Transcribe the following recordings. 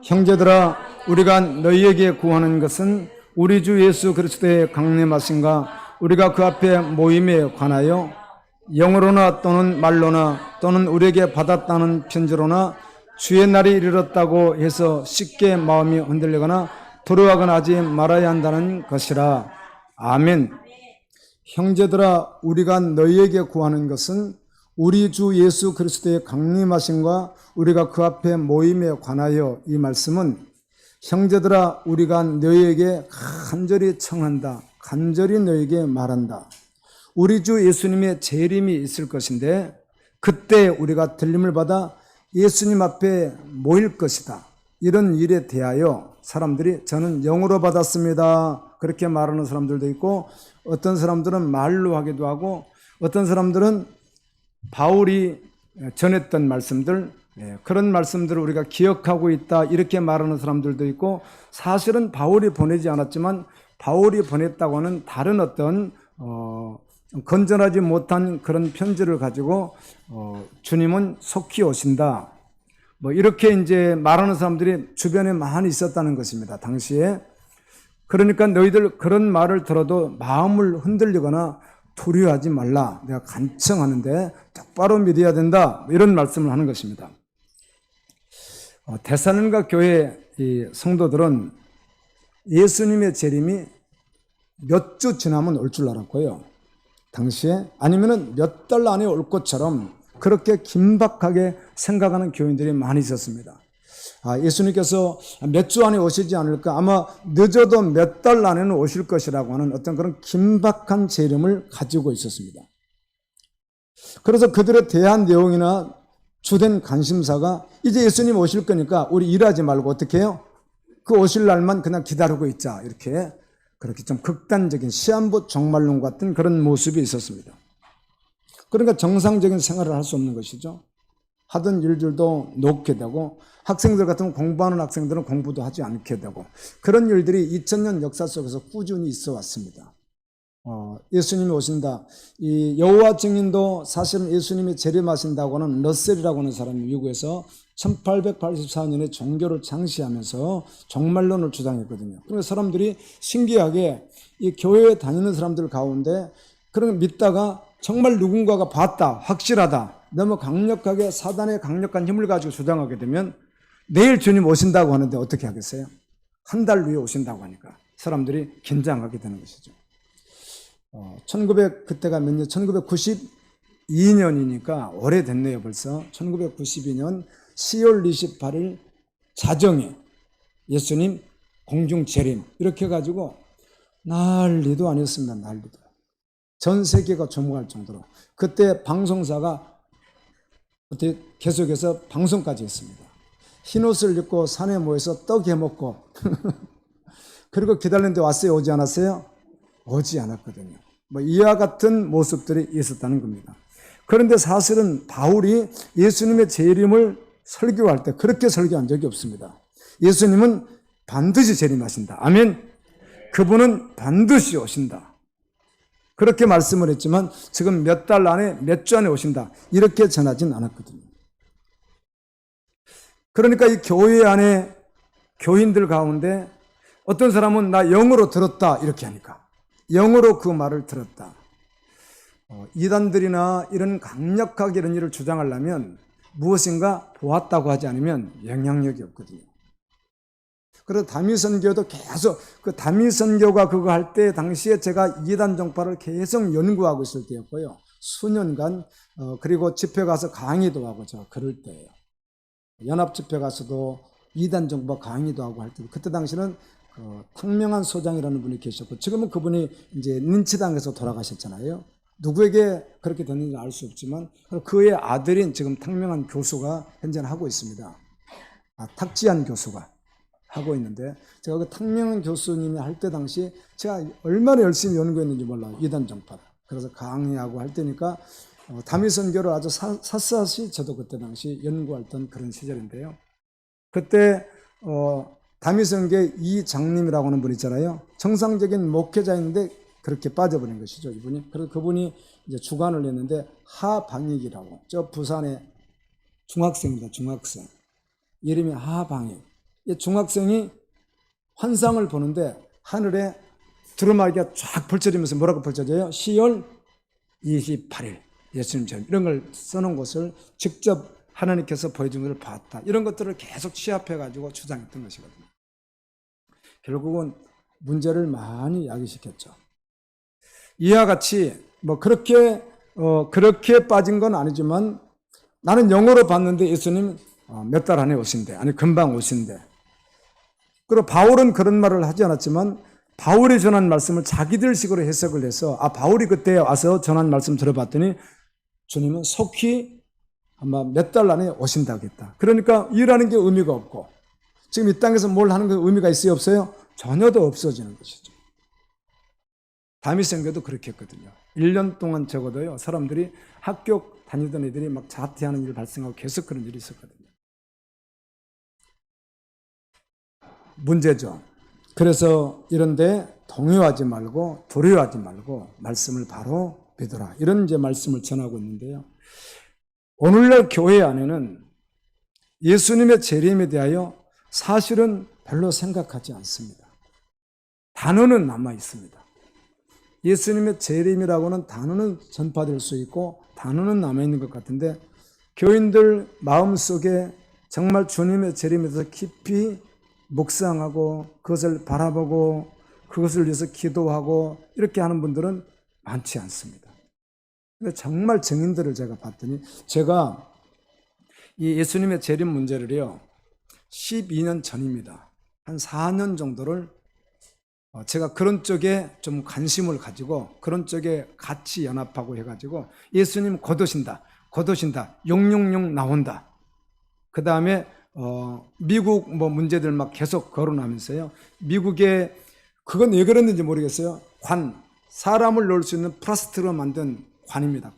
형제들아, 우리가 너희에게 구하는 것은 우리 주 예수 그리스도의 강림하심과 우리가 그 앞에 모임에 관하여 영으로나 또는 말로나 또는 우리에게 받았다는 편지로나 주의 날이 이르렀다고 해서 쉽게 마음이 흔들리거나 두려워하거나 하지 말아야 한다는 것이라. 아멘. 형제들아, 우리가 너희에게 구하는 것은 우리 주 예수 그리스도의 강림하심과 우리가 그 앞에 모임에 관하여, 이 말씀은 형제들아, 우리가 너희에게 간절히 청한다, 간절히 너희에게 말한다. 우리 주 예수님의 재림이 있을 것인데 그때 우리가 들림을 받아 예수님 앞에 모일 것이다. 이런 일에 대하여 사람들이 저는 영으로 받았습니다, 그렇게 말하는 사람들도 있고, 어떤 사람들은 말로 하기도 하고, 어떤 사람들은 바울이 전했던 말씀들, 그런 말씀들을 우리가 기억하고 있다, 이렇게 말하는 사람들도 있고, 사실은 바울이 보내지 않았지만 바울이 보냈다고 하는 다른 어떤 건전하지 못한 그런 편지를 가지고 주님은 속히 오신다, 뭐 이렇게 이제 말하는 사람들이 주변에 많이 있었다는 것입니다, 당시에. 그러니까 너희들 그런 말을 들어도 마음을 흔들리거나 두려워하지 말라, 내가 간청하는데 똑바로 믿어야 된다, 이런 말씀을 하는 것입니다. 데살로니가 교회 이 성도들은 예수님의 재림이 몇 주 지나면 올 줄 알았고요, 당시에. 아니면은 몇 달 안에 올 것처럼 그렇게 긴박하게 생각하는 교인들이 많이 있었습니다. 예수님께서 몇 주 안에 오시지 않을까, 아마 늦어도 몇 달 안에는 오실 것이라고 하는 어떤 그런 긴박한 재림을 가지고 있었습니다. 그래서 그들에 대한 내용이나 주된 관심사가 이제 예수님 오실 거니까 우리 일하지 말고 어떻게 해요? 그 오실 날만 그냥 기다리고 있자, 이렇게 그렇게 좀 극단적인 시한부 종말론 같은 그런 모습이 있었습니다. 그러니까 정상적인 생활을 할 수 없는 것이죠. 하던 일들도 놓게 되고, 학생들 같으면 공부하는 학생들은 공부도 하지 않게 되고, 그런 일들이 2000년 역사 속에서 꾸준히 있어 왔습니다. 예수님이 오신다, 이 여호와 증인도 사실은 예수님이 재림하신다고 하는 러셀이라고 하는 사람이 미국에서 1884년에 종교를 창시하면서 종말론을 주장했거든요. 그래서 사람들이 신기하게 이 교회에 다니는 사람들 가운데 그런 걸 믿다가 정말 누군가가 봤다, 확실하다, 너무 강력하게 사단의 강력한 힘을 가지고 주장하게 되면 내일 주님 오신다고 하는데 어떻게 하겠어요? 한 달 후에 오신다고 하니까 사람들이 긴장하게 되는 것이죠. 그때가 몇 년, 1992년이니까 오래됐네요, 벌써. 1992년 10월 28일 자정에 예수님 공중 재림, 이렇게 해가지고 난리도 아니었습니다, 난리도. 전 세계가 주목할 정도로. 그때 방송사가 그때 계속해서 방송까지 했습니다. 흰옷을 입고 산에 모여서 떡 해먹고 그리고 기다리는데 왔어요, 오지 않았어요? 오지 않았거든요. 뭐 이와 같은 모습들이 있었다는 겁니다. 그런데 사실은 바울이 예수님의 재림을 설교할 때 그렇게 설교한 적이 없습니다. 예수님은 반드시 재림하신다, 아멘. 그분은 반드시 오신다, 그렇게 말씀을 했지만 지금 몇 달 안에, 몇 주 안에 오신다, 이렇게 전하진 않았거든요. 그러니까 이 교회 안에 교인들 가운데 어떤 사람은 나 영으로 들었다, 이렇게 하니까 영으로 그 말을 들었다. 이단들이나 이런 강력하게 이런 일을 주장하려면 무엇인가 보았다고 하지 않으면 영향력이 없거든요. 그래서 다미선교도 계속, 그 다미선교가 그거 할 때 당시에 제가 이단 종파를 계속 연구하고 있을 때였고요, 수년간. 그리고 집회 가서 강의도 하고 저 그럴 때예요. 연합 집회 가서도 이단 종파 강의도 하고 할 때, 그때 당시는 탕명한 소장이라는 분이 계셨고, 지금은 그분이 이제 린치당해서 돌아가셨잖아요. 누구에게 그렇게 됐는지 알 수 없지만 그의 아들인 지금 탕명한 교수가 현재는 하고 있습니다. 탁지한 교수가 하고 있는데, 제가 그 탕명한 교수님이 할 때 당시 제가 얼마나 열심히 연구했는지 몰라요, 이단 종파를. 그래서 강의하고 할 때니까 다미선교를 아주 샅샅이 저도 그때 당시 연구했던 그런 시절인데요. 그때 다미선교의 이 장님이라고 하는 분 있잖아요. 정상적인 목회자인데 그렇게 빠져버린 것이죠, 이분이. 그래서 그분이 이제 주관을 했는데, 하방익이라고, 저 부산의 중학생입니다, 중학생. 이름이 하방익. 이 중학생이 환상을 보는데 하늘에 두루마기가 쫙 펼쳐지면서 뭐라고 펼쳐져요? 10월 28일 예수님처럼 이런 걸 써놓은 것을 직접 하나님께서 보여준 것을 봤다. 이런 것들을 계속 취합해가지고 주장했던 것이거든요. 결국은 문제를 많이 야기시켰죠. 이와 같이 뭐 그렇게 빠진 건 아니지만 나는 영어로 봤는데 예수님 몇 달 안에 오신대. 아니 금방 오신대. 그리고 바울은 그런 말을 하지 않았지만 바울이 전한 말씀을 자기들 식으로 해석을 해서 바울이 그때 와서 전한 말씀 들어봤더니 주님은 속히 아마 몇 달 안에 오신다고 했다. 그러니까 일하는 게 의미가 없고 지금 이 땅에서 뭘 하는 게 의미가 있어요? 없어요? 전혀도 없어지는 것이죠. 다미성교도 그렇게 했거든요. 1년 동안 적어도요, 사람들이 학교 다니던 애들이 막 자퇴하는 일 발생하고 계속 그런 일이 있었거든요. 문제죠. 그래서 이런데 동요하지 말고 두려워하지 말고 말씀을 바로 믿어라. 이런 이제 말씀을 전하고 있는데요. 오늘날 교회 안에는 예수님의 재림에 대하여 사실은 별로 생각하지 않습니다. 단어는 남아 있습니다. 예수님의 재림이라고는 단어는 전파될 수 있고 단어는 남아있는 것 같은데 교인들 마음속에 정말 주님의 재림에 대해서 깊이 묵상하고 그것을 바라보고 그것을 위해서 기도하고 이렇게 하는 분들은 많지 않습니다. 근데 정말 증인들을 제가 봤더니 제가 이 예수님의 재림 문제를요 12년 전입니다. 한 4년 정도를 제가 그런 쪽에 좀 관심을 가지고 그런 쪽에 같이 연합하고 해가지고 예수님 곧 오신다. 666 나온다. 그 다음에 미국 뭐 문제들 막 계속 거론하면서요. 미국에 그건 왜 그랬는지 모르겠어요. 사람을 넣을 수 있는 플라스틱으로 만든 관입니다.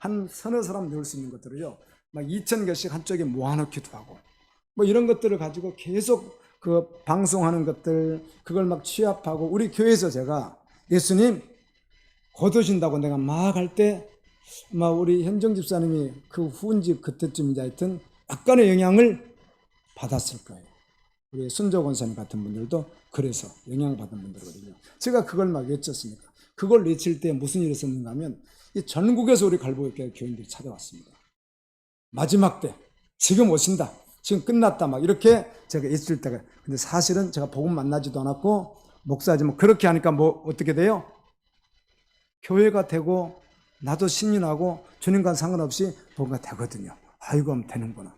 한 서너 사람 넣을 수 있는 것들을요. 막 2,000개씩 한쪽에 모아놓기도 하고 뭐 이런 것들을 가지고 계속 그 방송하는 것들 그걸 막 취합하고 우리 교회에서 제가 예수님 곧 오신다고 내가 막 할 때 아마 우리 현정 집사님이 그 후은지 그때쯤이자 하여튼 약간의 영향을 받았을 거예요. 우리 순조 권사님 같은 분들도 그래서 영향받은 분들이거든요. 제가 그걸 막 외쳤습니다. 그걸 외칠 때 무슨 일이 있었는가 하면 이 전국에서 우리 갈보교회 교인들이 찾아왔습니다. 마지막 때 지금 오신다. 지금 끝났다. 막 이렇게 제가 있을 때가. 근데 사실은 제가 복음 만나지도 않았고, 목사지만 그렇게 하니까 뭐 어떻게 돼요? 교회가 되고, 나도 신인하고, 주님과 상관없이 뭔가 되거든요. 아이고, 하면 되는구나.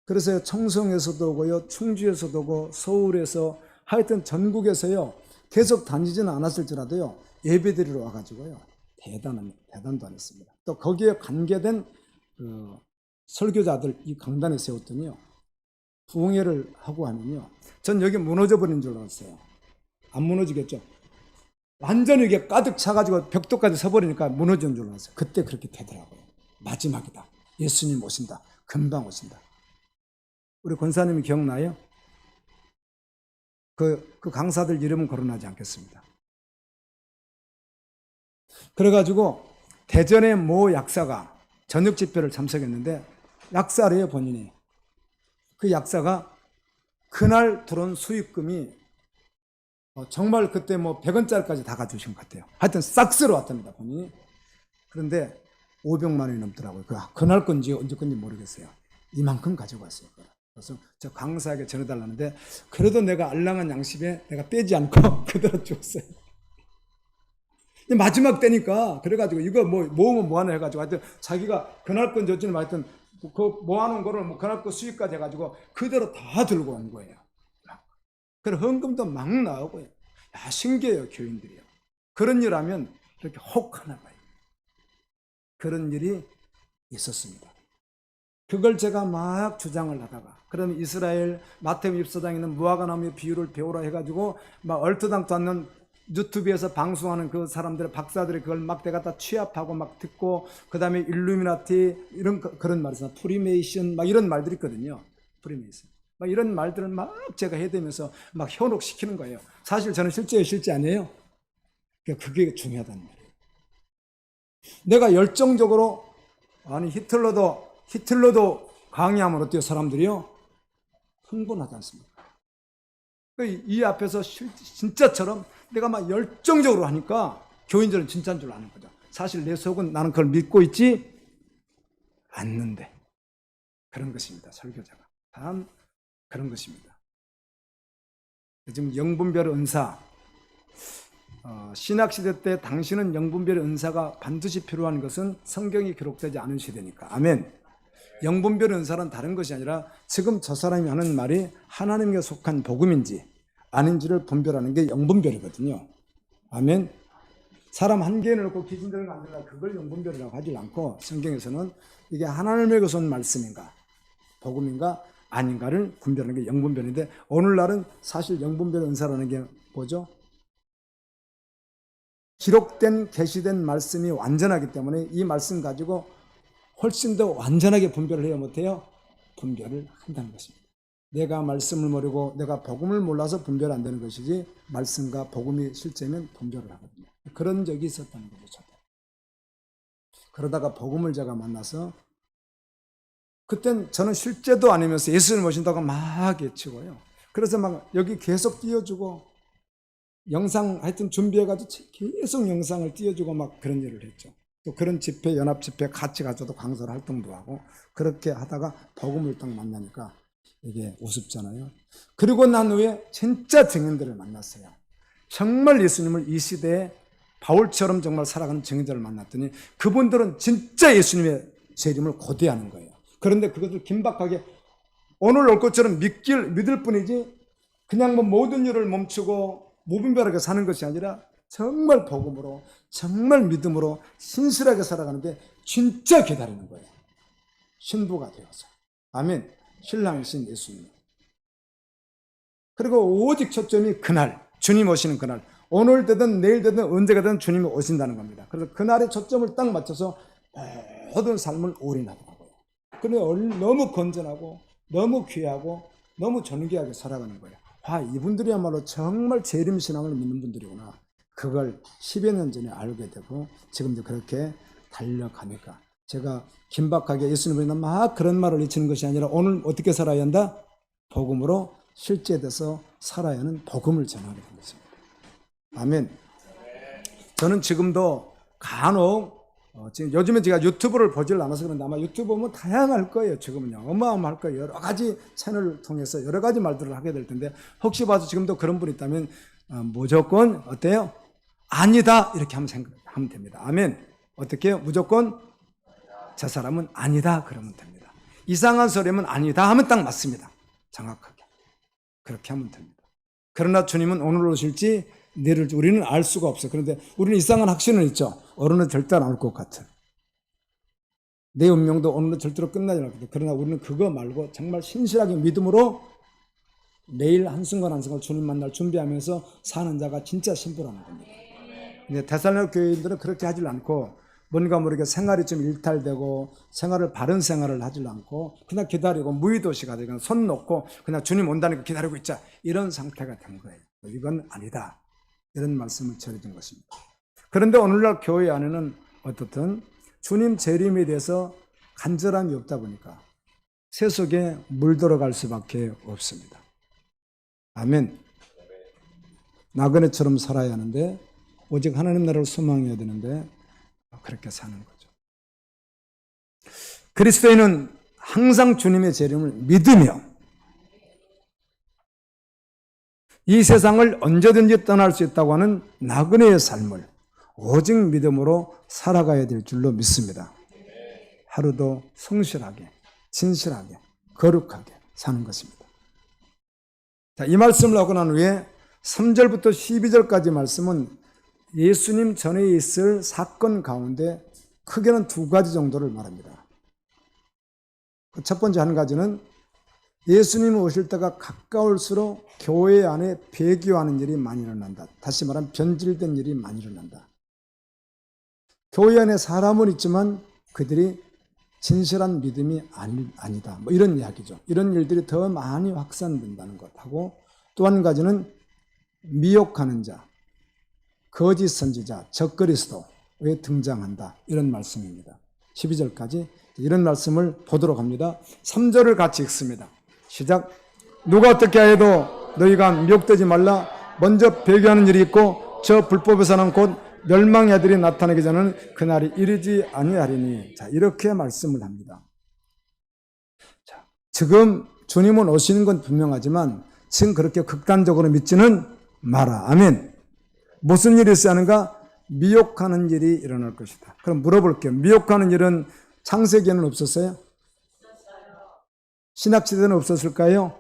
그래서 청송에서도 오고요, 충주에서도 오고, 서울에서, 하여튼 전국에서요, 계속 다니지는 않았을지라도요, 예배드리러 와가지고요, 대단도 안 했습니다. 또 거기에 관계된, 설교자들 이 강단에 세웠더니요 부흥회를 하고 하면요 전 여기 무너져 버린 줄 알았어요. 안 무너지겠죠. 완전히 이게 가득 차가지고 벽돌까지 서버리니까 무너지는 줄 알았어요. 그때 그렇게 되더라고요. 마지막이다. 예수님 오신다. 금방 오신다. 우리 권사님이 기억나요? 그 강사들 이름은 거론하지 않겠습니다. 그래가지고 대전의 모 약사가 저녁 집회를 참석했는데 약사래요, 본인이. 그 약사가 그날 들어온 수익금이 정말 그때 뭐 100원짜리까지 다 가져오신 것 같아요. 하여튼 싹 쓸어왔답니다, 본인이. 그런데 500만 원이 넘더라고요. 그날 건지 언제 건지 모르겠어요. 이만큼 가져갔어요. 그래서 저 강사에게 전해달라는데 그래도 내가 알랑한 양심에 내가 빼지 않고 그대로 줬어요. 마지막 때니까 그래가지고 이거 뭐 모으면 뭐하나 해가지고 하여튼 자기가 그날 건 줬지는 하여튼 그 모아놓은 거를 뭐 그날 거 수익까지 해가지고 그대로 다 들고 온 거예요. 그리고 헌금도 막 나오고요. 야, 신기해요, 교인들이요. 그런 일 하면 이렇게 혹 하나 봐요. 그런 일이 있었습니다. 그걸 제가 막 주장을 하다가 그러면 이스라엘 마태복음 입서장에 있는 무화과나무의 비유를 배우라 해가지고 막 얼토당토 않는 유튜브에서 방송하는 그 사람들의 박사들이 그걸 막 내가 다 취합하고 막 듣고 그 다음에 일루미나티 이런 그런 말이 있어요. 프리메이션 막 이런 말들이 있거든요. 프리메이션 막 이런 말들은 막 제가 해대면서 막 현혹시키는 거예요. 사실 저는 실제 아니에요. 그게 중요하다는 말이에요. 내가 열정적으로 아니 히틀러도 강의하면 어때요? 사람들이요. 흥분하지 않습니까? 이 앞에서 진짜처럼 내가 막 열정적으로 하니까 교인들은 진짜인 줄 아는 거죠. 사실 내 속은 나는 그걸 믿고 있지 않는데. 그런 것입니다. 설교자가. 다음 그런 것입니다. 지금 영분별 은사, 신학시대 때 당신은 영분별 은사가 반드시 필요한 것은 성경이 기록되지 않은 시대니까. 아멘. 영분별 은사는 다른 것이 아니라 지금 저 사람이 하는 말이 하나님께 속한 복음인지 아닌지를 분별하는 게 영분별이거든요. 아멘. 사람 한 개인을 놓고 기준점을 만들라 그걸 영분별이라고 하지 않고 성경에서는 이게 하나님에게서 온 말씀인가 복음인가 아닌가를 분별하는 게 영분별인데 오늘날은 사실 영분별 은사라는 게 뭐죠? 기록된 계시된 말씀이 완전하기 때문에 이 말씀 가지고 훨씬 더 완전하게 분별을 해야 못해요? 분별을 한다는 것입니다. 내가 말씀을 모르고 내가 복음을 몰라서 분별 안 되는 것이지 말씀과 복음이 실제면 분별을 하거든요. 그런 적이 있었다는 거죠. 저도. 그러다가 복음을 제가 만나서 그땐 저는 실제도 아니면서 예수를 모신다고 막 외치고요. 그래서 막 여기 계속 띄워주고 영상 하여튼 준비해가지고 계속 영상을 띄워주고 막 그런 일을 했죠. 또 그런 집회, 연합 집회 같이 가서도 강설 활동도 하고 그렇게 하다가 복음을 딱 만나니까 이게 우습잖아요. 그리고 난 후에 진짜 증인들을 만났어요. 정말 예수님을 이 시대에 바울처럼 정말 살아가는 증인들을 만났더니 그분들은 진짜 예수님의 재림을 고대하는 거예요. 그런데 그것을 긴박하게 오늘 올 것처럼 믿을 뿐이지 그냥 뭐 모든 일을 멈추고 무분별하게 사는 것이 아니라 정말 복음으로 정말 믿음으로 신실하게 살아가는데 진짜 기다리는 거예요. 신부가 되어서. 아멘. 신랑이신 예수님. 그리고 오직 초점이 그날 주님 오시는 그날 오늘 되든 내일 되든 언제가 되든 주님이 오신다는 겁니다. 그래서 그날에 초점을 딱 맞춰서 모든 삶을 올인하더라고요. 그런데 너무 건전하고 너무 귀하고 너무 존귀하게 살아가는 거예요. 이분들이야말로 정말 재림신앙을 믿는 분들이구나. 그걸 10여 년 전에 알게 되고 지금도 그렇게 달려가니까 제가 긴박하게 예수님을 막 그런 말을 외치는 것이 아니라 오늘 어떻게 살아야 한다? 복음으로 실제돼서 살아야 하는 복음을 전하게 된 것입니다. 아멘. 저는 지금도 간혹 지금 요즘에 제가 유튜브를 보질 않아서 그런데 아마 유튜브 보면 다양할 거예요. 지금은요. 어마어마할 거예요. 여러 가지 채널을 통해서 여러 가지 말들을 하게 될 텐데 혹시 봐도 지금도 그런 분이 있다면 무조건 어때요? 아니다 이렇게 하면 됩니다. 아멘. 어떻게 해요? 무조건 저 사람은 아니다 그러면 됩니다. 이상한 소리면 아니다 하면 딱 맞습니다. 정확하게. 그렇게 하면 됩니다. 그러나 주님은 오늘 오실지 내일 올지 우리는 알 수가 없어요. 그런데 우리는 이상한 확신은 있죠. 오늘은 절대 안 올 것 같은. 내 운명도 오늘은 절대로 끝나지 않을 것 같아요. 그러나 우리는 그거 말고 정말 신실하게 믿음으로 매일 한순간 한순간 주님 만날 준비하면서 사는 자가 진짜 신부라는 겁니다. 근데 데살로니가 교인들은 그렇게 하질 않고 뭔가 모르게 생활이 좀 일탈되고 바른 생활을 하질 않고 그냥 기다리고 무의도시가 되고 손 놓고 그냥 주님 온다니까 기다리고 있자 이런 상태가 된 거예요. 이건 아니다. 이런 말씀을 전해준 것입니다. 그런데 오늘날 교회 안에는 어떻든 주님 재림에 대해서 간절함이 없다 보니까 세속에 물들어갈 수밖에 없습니다. 아멘. 나그네처럼 살아야 하는데 오직 하나님 나라를 소망해야 되는데 그렇게 사는 거죠. 그리스도인은 항상 주님의 재림을 믿으며 이 세상을 언제든지 떠날 수 있다고 하는 나그네의 삶을 오직 믿음으로 살아가야 될 줄로 믿습니다. 하루도 성실하게, 진실하게, 거룩하게 사는 것입니다. 자, 이 말씀을 하고 난 후에 3절부터 12절까지 말씀은 예수님 전에 있을 사건 가운데 크게는 두 가지 정도를 말합니다. 첫 번째 한 가지는 예수님 오실 때가 가까울수록 교회 안에 배교하는 일이 많이 일어난다. 다시 말하면 변질된 일이 많이 일어난다. 교회 안에 사람은 있지만 그들이 진실한 믿음이 아니다. 뭐 이런 이야기죠. 이런 일들이 더 많이 확산된다는 것하고 또 한 가지는 미혹하는 자, 거짓 선지자, 적그리스도에 등장한다. 이런 말씀입니다. 12절까지 이런 말씀을 보도록 합니다. 3절을 같이 읽습니다. 시작. 누가 어떻게 해도 너희가 미혹되지 말라. 먼저 배교하는 일이 있고 저 불법에서는 곧 멸망의 아들이 나타나기 전에는 그날이 이르지 아니하리니. 자, 이렇게 말씀을 합니다. 자, 지금 주님은 오시는 건 분명하지만 지금 그렇게 극단적으로 믿지는 마라. 아멘. 무슨 일이 있어야 하는가? 미혹하는 일이 일어날 것이다. 그럼 물어볼게요. 미혹하는 일은 창세기에는 없었어요? 신학시대는 없었을까요?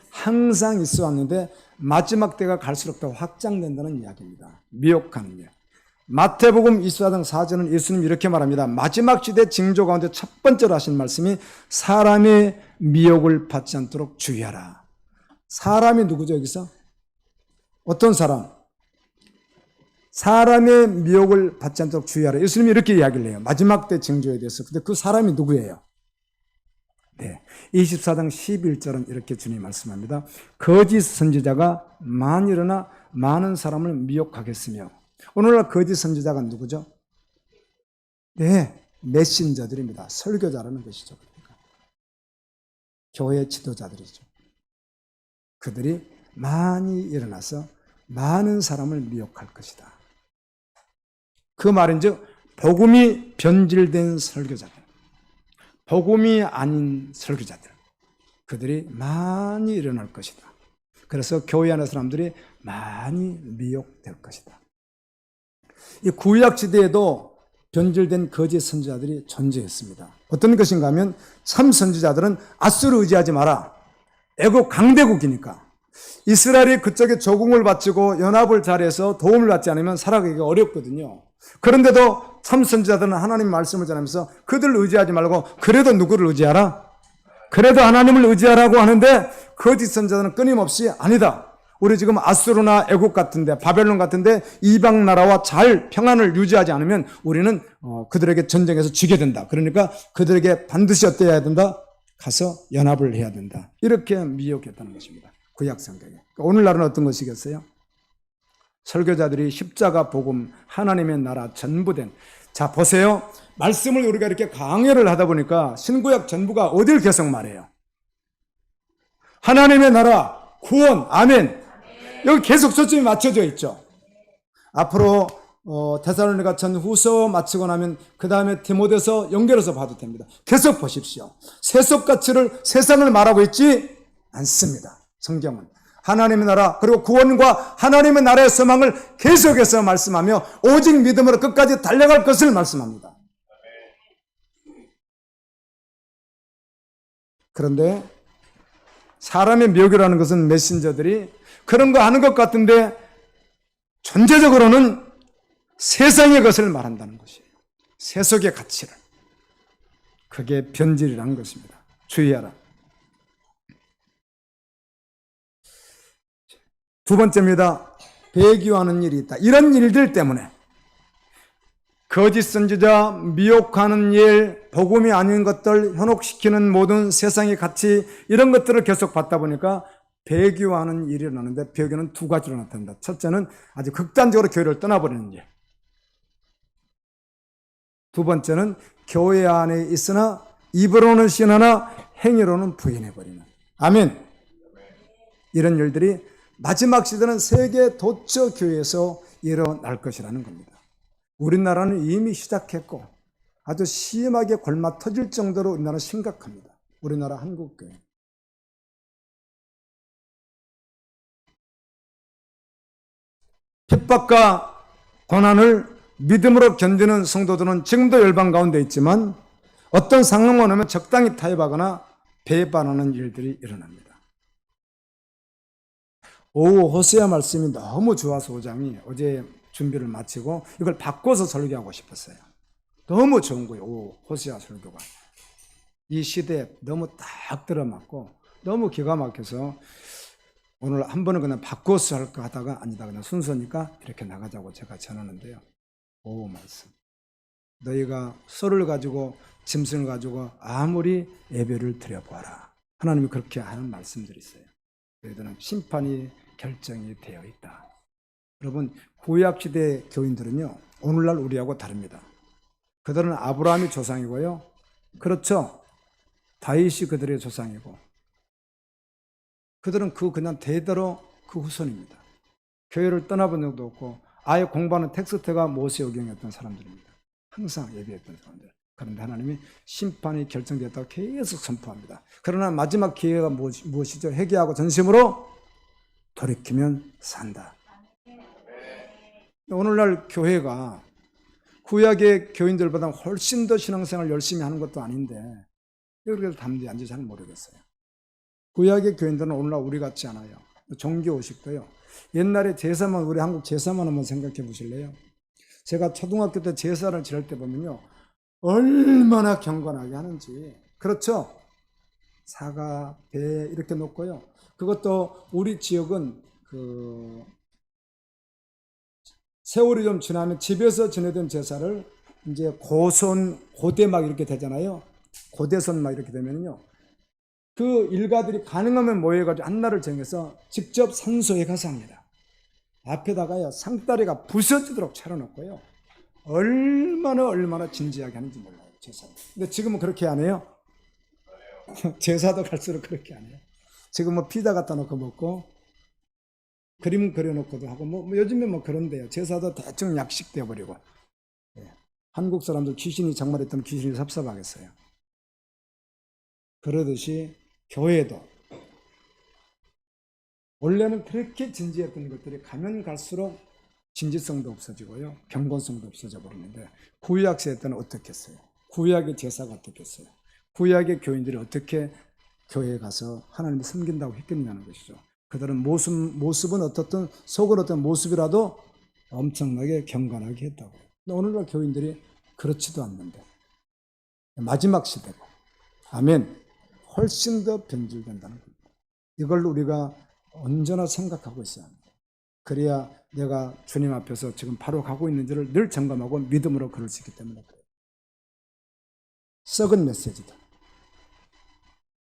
항상 있어 왔는데 마지막 때가 갈수록 더 확장된다는 이야기입니다. 미혹하는 일. 마태복음 24장 4절은 예수님 이렇게 말합니다. 마지막 시대 징조 가운데 첫 번째로 하신 말씀이 사람의 미혹을 받지 않도록 주의하라. 사람이 누구죠 여기서? 어떤 사람? 사람의 미혹을 받지 않도록 주의하라. 예수님이 이렇게 이야기를 해요. 마지막 때 징조에 대해서. 근데 그 사람이 누구예요? 네, 24장 11절은 이렇게 주님이 말씀합니다. 거짓 선지자가 많이 일어나 많은 사람을 미혹하겠으며. 오늘날 거짓 선지자가 누구죠? 네, 메신저들입니다. 설교자라는 것이죠. 그러니까. 교회 지도자들이죠. 그들이 많이 일어나서 많은 사람을 미혹할 것이다. 그 말인즉 복음이 변질된 설교자들, 복음이 아닌 설교자들, 그들이 많이 일어날 것이다. 그래서 교회 안의 사람들이 많이 미혹될 것이다. 이 구약 시대에도 변질된 거짓 선지자들이 존재했습니다. 어떤 것인가 하면 참 선지자들은 아수를 의지하지 마라. 애국 강대국이니까. 이스라엘이 그쪽에 조공을 바치고 연합을 잘해서 도움을 받지 않으면 살아가기가 어렵거든요. 그런데도 참 선지자들은 하나님 말씀을 전하면서 그들을 의지하지 말고 그래도 누구를 의지하라? 그래도 하나님을 의지하라고 하는데 거짓 선지자들은 끊임없이 아니다. 우리 지금 아수르나 애국 같은데 바벨론 같은데 이방 나라와 잘 평안을 유지하지 않으면 우리는 그들에게 전쟁에서 지게 된다. 그러니까 그들에게 반드시 어때야 된다? 가서 연합을 해야 된다. 이렇게 미혹했다는 것입니다. 구약 성경에. 오늘날은 어떤 것이겠어요? 설교자들이 십자가 복음, 하나님의 나라 전부된. 자, 보세요. 말씀을 우리가 이렇게 강해를 하다 보니까 신구약 전부가 어딜 계속 말해요? 하나님의 나라, 구원, 아멘. 여기 계속 초점이 맞춰져 있죠. 앞으로 데살로니가 전후서 마치고 나면 그 다음에 디모데서 연결해서 봐도 됩니다. 계속 보십시오. 세속가치를 세상을 말하고 있지 않습니다. 성경은 하나님의 나라 그리고 구원과 하나님의 나라의 소망을 계속해서 말씀하며 오직 믿음으로 끝까지 달려갈 것을 말씀합니다. 그런데 사람의 미혹이라는 것은 메신저들이 그런 거 하는 것 같은데 존재적으로는 세상의 것을 말한다는 것이에요. 세속의 가치를. 그게 변질이라는 것입니다. 주의하라. 두 번째입니다. 배교하는 일이 있다. 이런 일들 때문에 거짓 선지자, 미혹하는 일, 복음이 아닌 것들, 현혹시키는 모든 세상의 가치 이런 것들을 계속 받다 보니까 배교하는 일이 일어나는데 배교는 두 가지로 나타난다. 첫째는 아주 극단적으로 교회를 떠나버리는 일. 두 번째는 교회 안에 있으나 입으로는 신하나 행위로는 부인해버리는. 아멘. 이런 일들이 마지막 시대는 세계 도처 교회에서 일어날 것이라는 겁니다. 우리나라는 이미 시작했고 아주 심하게 골마 터질 정도로 우리나라는 심각합니다. 우리나라 한국교회. 핍박과 고난을 믿음으로 견디는 성도들은 지금도 열방 가운데 있지만 어떤 상황만 오면 적당히 타협하거나 배반하는 일들이 일어납니다. 오후 호세아 말씀이 너무 좋아서 오장이 어제 준비를 마치고 이걸 바꿔서 설교하고 싶었어요. 너무 좋은 거예요. 오후 호세아 설교가. 이 시대에 너무 딱 들어맞고 너무 기가 막혀서 오늘 한 번은 그냥 바꿔서 할까 하다가 아니다. 그냥 순서니까 이렇게 나가자고 제가 전하는데요. 오후 말씀. 너희가 소를 가지고 짐승을 가지고 아무리 예배를 드려보아라. 하나님이 그렇게 하는 말씀들이 있어요. 너희들은 심판이 결정이 되어 있다. 여러분 구약시대 교인들은요 오늘날 우리하고 다릅니다. 그들은 아브라함이 조상이고요. 그렇죠. 다윗이 그들의 조상이고 그들은 그냥 대대로 그 후손입니다. 교회를 떠나본 적도 없고 아예 공부하는 텍스트가 모세오경이었던 사람들입니다. 항상 예배했던 사람들. 그런데 하나님이 심판이 결정되었다고 계속 선포합니다. 그러나 마지막 기회가 무엇이죠? 회개하고 전심으로 돌이키면 산다. 오늘날 교회가 구약의 교인들보다 훨씬 더 신앙생활 열심히 하는 것도 아닌데 왜 그렇게 담대한지 잘 모르겠어요. 구약의 교인들은 오늘날 우리 같지 않아요. 종교의식도요. 옛날에 제사만, 우리 한국 제사만 한번 생각해 보실래요? 제가 초등학교 때 제사를 지낼 때 보면요, 얼마나 경건하게 하는지. 그렇죠? 사과, 배 이렇게 놓고요. 그것도 우리 지역은 세월이 좀 지나면 집에서 지내던 제사를 이제 고손, 고대 막 이렇게 되잖아요. 고대손 막 이렇게 되면요. 그 일가들이 가능하면 모여가지고 한 날을 정해서 직접 산소에 가서 합니다. 앞에다가요, 상다리가 부서지도록 차려놓고요. 얼마나 진지하게 하는지 몰라요, 제사를. 근데 지금은 그렇게 안 해요. 제사도 갈수록 그렇게 안 해요. 지금 뭐 피자 갖다 놓고 먹고, 그림 그려놓고도 하고, 요즘에 그런데요. 제사도 대충 약식되어 버리고. 네. 한국 사람들 귀신이 정말 있다면 귀신이 섭섭하겠어요. 그러듯이 교회도 원래는 그렇게 진지했던 것들이 가면 갈수록 진지성도 없어지고요. 경건성도 없어져 버리는데 구약 시대 때는 어떻겠어요? 구약의 제사가 어떻겠어요? 구약의 교인들이 어떻게 교회에 가서 하나님을 섬긴다고 했겠냐는 것이죠. 그들은 모습은 어떻든 속은 어떤 모습이라도 엄청나게 경건하게 했다고요. 오늘날 교인들이 그렇지도 않는데 마지막 시대고, 아멘, 훨씬 더 변질된다는 겁니다. 이걸 우리가 언제나 생각하고 있어야 합니다. 그래야 내가 주님 앞에서 지금 바로 가고 있는지를 늘 점검하고 믿음으로 걸을 수 있기 때문에 그래요. 썩은 메시지다.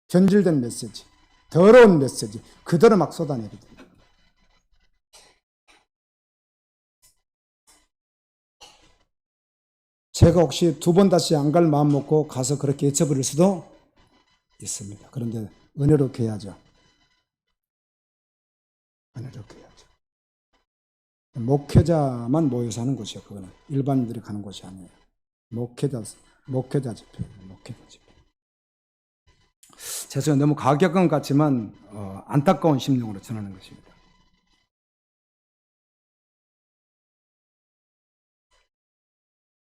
변질된 메시지, 더러운 메시지 그대로 막 쏟아내거든요. 제가 혹시 두 번 다시 안 갈 마음 먹고 가서 그렇게 잊혀버릴 수도 있습니다. 그런데 은혜롭게 해야죠. 은혜롭게 해야죠. 목회자만 모여서 하는 곳이요. 그거는 일반인들이 가는 곳이 아니에요. 목회자 집회, 목회자 집회. 죄송해요. 너무 가격은 같지만 안타까운 심령으로 전하는 것입니다.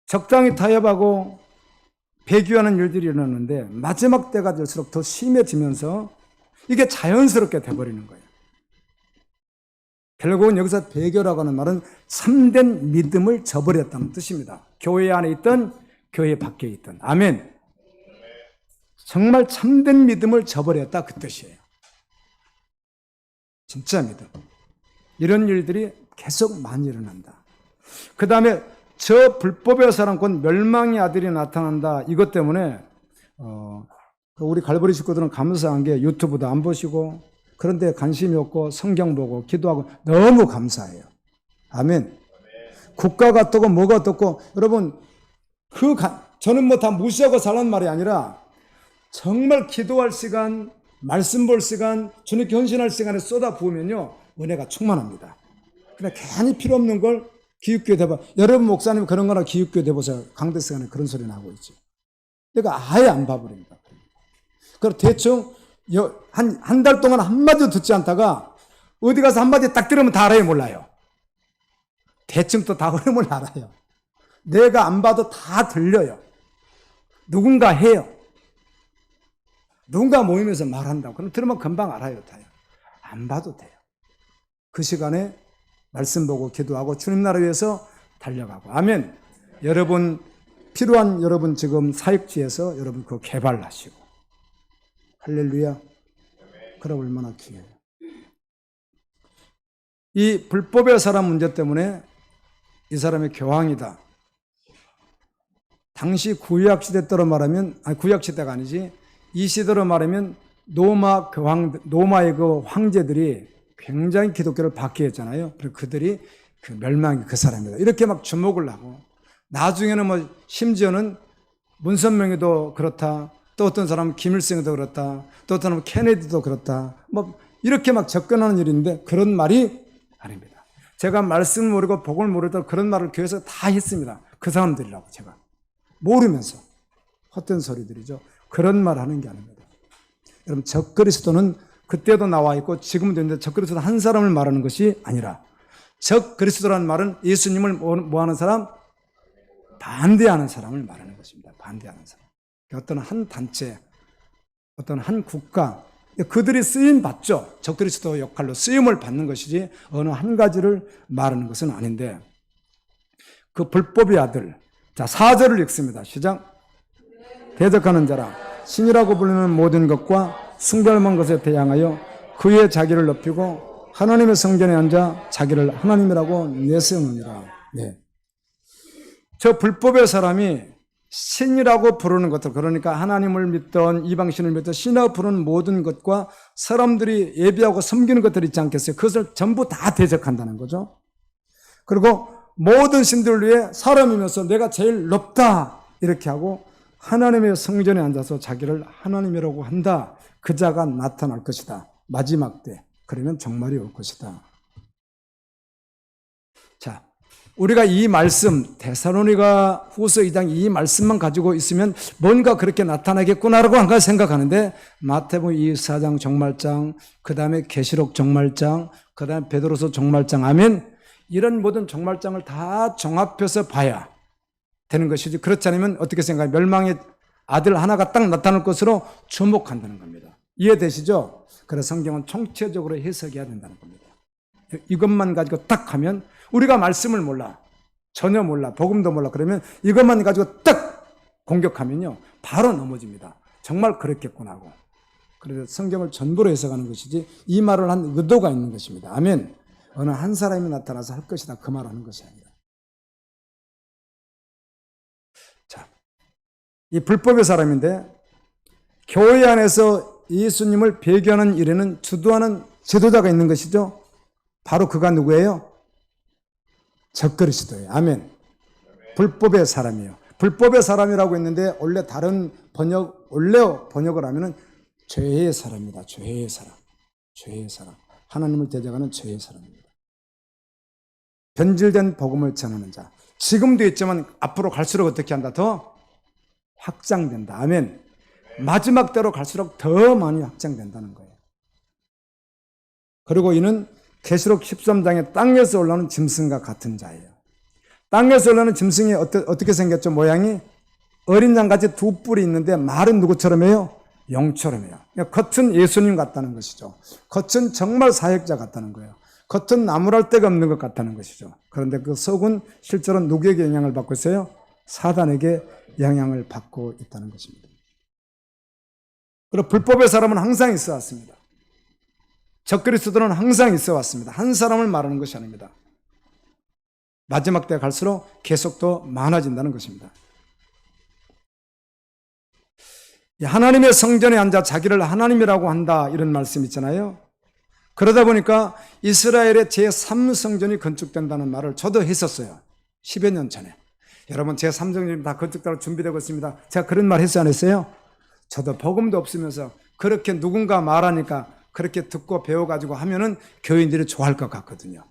적당히 타협하고 배교하는 일들이 일어나는데 마지막 때가 될수록 더 심해지면서 이게 자연스럽게 돼버리는 거예요. 결국은 여기서 배교라고 하는 말은 참된 믿음을 저버렸다는 뜻입니다. 교회 안에 있든 교회 밖에 있든. 아멘. 정말 참된 믿음을 저버렸다 그 뜻이에요. 진짜 믿음. 이런 일들이 계속 많이 일어난다. 그 다음에 저 불법의 사람 곧 멸망의 아들이 나타난다. 이것 때문에 우리 갈보리 식구들은 감사한 게 유튜브도 안 보시고 그런데 관심이 없고 성경 보고 기도하고 너무 감사해요. 아멘. 국가가 어떻고 뭐가 어떻고 여러분 저는 뭐 다 무시하고 살란 말이 아니라 정말 기도할 시간, 말씀 볼 시간, 주님께 헌신할 시간에 쏟아 부으면요 은혜가 충만합니다. 그냥 괜히 필요 없는 걸 기독교에 대봐. 여러분 목사님 그런 거나 기독교에 대보세요. 강대 시간에 그런 소리 나고 있지. 내가 아예 안 봐버립니다. 그럼 대충 한 달 동안 한마디도 듣지 않다가 어디 가서 한마디 딱 들으면 다 알아요, 몰라요? 대충 또 다 흐름을 알아요. 내가 안 봐도 다 들려요. 누군가 해요. 누군가 모이면서 말한다고. 그럼 들으면 금방 알아요, 다요. 안 봐도 돼요. 그 시간에 말씀 보고 기도하고 주님 나라 위해서 달려가고. 아멘. 여러분 필요한 여러분 지금 사역지에서 여러분 그거 개발하시고. 할렐루야. 그럼 얼마나 귀해요. 이 불법의 사람 문제 때문에 이 사람이 교황이다. 당시 구약시대 때로 말하면, 구약시대가 아니지, 이 시대로 말하면 로마의 그 황제들이 굉장히 기독교를 박해했잖아요. 그리고 그들이 그 멸망이 그 사람이다. 이렇게 막 주목을 하고, 나중에는 뭐, 심지어는 문선명이도 그렇다. 또 어떤 사람은 김일성도 그렇다. 또 어떤 사람은 케네디도 그렇다. 뭐, 이렇게 막 접근하는 일인데 그런 말이 아닙니다. 제가 말씀을 모르고 복을 모르다 그런 말을 교회에서 다 했습니다. 그 사람들이라고 제가 모르면서 헛된 소리들이죠. 그런 말 하는 게 아닙니다. 여러분 적그리스도는 그때도 나와 있고 지금도 있는데 적그리스도 한 사람을 말하는 것이 아니라 적그리스도라는 말은 예수님을 뭐 하는 사람? 반대하는 사람을 말하는 것입니다. 반대하는 사람. 어떤 한 단체, 어떤 한 국가, 그들이 쓰임 받죠. 적그리스도 역할로 쓰임을 받는 것이지 어느 한 가지를 말하는 것은 아닌데 그 불법의 아들. 자, 4절을 읽습니다. 시작. 대적하는 자라 신이라고 부르는 모든 것과 숭배할만 것에 대항하여 그의 자기를 높이고 하나님의 성전에 앉아 자기를 하나님이라고 내세우느니라. 네. 저 불법의 사람이 신이라고 부르는 것들, 그러니까 하나님을 믿던 이방신을 믿던 신이라고 부르는 모든 것과 사람들이 예배하고 섬기는 것들 있지 않겠어요? 그것을 전부 다 대적한다는 거죠. 그리고 모든 신들을 위해 사람이면서 내가 제일 높다 이렇게 하고 하나님의 성전에 앉아서 자기를 하나님이라고 한다. 그 자가 나타날 것이다. 마지막 때. 그러면 정말이 올 것이다. 자, 우리가 이 말씀 데살로니가 후서 2장 이 말씀만 가지고 있으면 뭔가 그렇게 나타나겠구나라고 한 가지 생각하는데 마태복음 24장 종말장, 그 다음에 계시록 종말장, 그 다음에 베드로서 종말장, 아멘. 이런 모든 종말장을 다 종합해서 봐야 되는 것이지 그렇지 않으면 어떻게 생각해요? 멸망의 아들 하나가 딱 나타날 것으로 주목한다는 겁니다. 이해되시죠? 그래서 성경은 총체적으로 해석해야 된다는 겁니다. 이것만 가지고 딱 하면 우리가 말씀을 몰라, 전혀 몰라, 복음도 몰라 그러면 이것만 가지고 딱 공격하면요 바로 넘어집니다. 정말 그렇겠구나 하고. 그래서 성경을 전부로 해석하는 것이지 이 말을 한 의도가 있는 것입니다. 아멘. 어느 한 사람이 나타나서 할 것이다 그 말하는 것이 아니라. 자, 이 불법의 사람인데 교회 안에서 예수님을 배교하는 일에는 주도하는 지도자가 있는 것이죠. 바로 그가 누구예요? 적그리스도예요. 아멘. 불법의 사람이에요. 불법의 사람이라고 했는데 원래 다른 원래 번역을 하면은 죄의 사람입니다. 죄의 사람. 죄의 사람. 하나님을 대적하는 죄의 사람입니다. 변질된 복음을 전하는 자. 지금도 있지만 앞으로 갈수록 어떻게 한다? 더 확장된다. 아멘. 마지막 때로 갈수록 더 많이 확장된다는 거예요. 그리고 이는 계시록 13장에 땅에서 올라오는 짐승과 같은 자예요. 땅에서 올라오는 짐승이 어떻게 생겼죠? 모양이 어린 양같이 두 뿔이 있는데 말은 누구처럼 해요? 영처럼 해요. 겉은 예수님 같다는 것이죠. 겉은 정말 사역자 같다는 거예요. 겉은 나무랄 데가 없는 것 같다는 것이죠. 그런데 그 속은 실제로 누구에게 영향을 받고 있어요? 사단에게 영향을 받고 있다는 것입니다. 그리고 불법의 사람은 항상 있어 왔습니다. 적그리스도는 항상 있어 왔습니다. 한 사람을 말하는 것이 아닙니다. 마지막 때 갈수록 계속 더 많아진다는 것입니다. 하나님의 성전에 앉아 자기를 하나님이라고 한다 이런 말씀 있잖아요. 그러다 보니까 이스라엘의 제3성전이 건축된다는 말을 저도 했었어요. 10여 년 전에. 여러분 제3성전이 다 건축되고 준비되고 있습니다. 제가 그런 말 했어요 안 했어요? 저도 복음도 없으면서 그렇게 누군가 말하니까 그렇게 듣고 배워가지고 하면은 교인들이 좋아할 것 같거든요.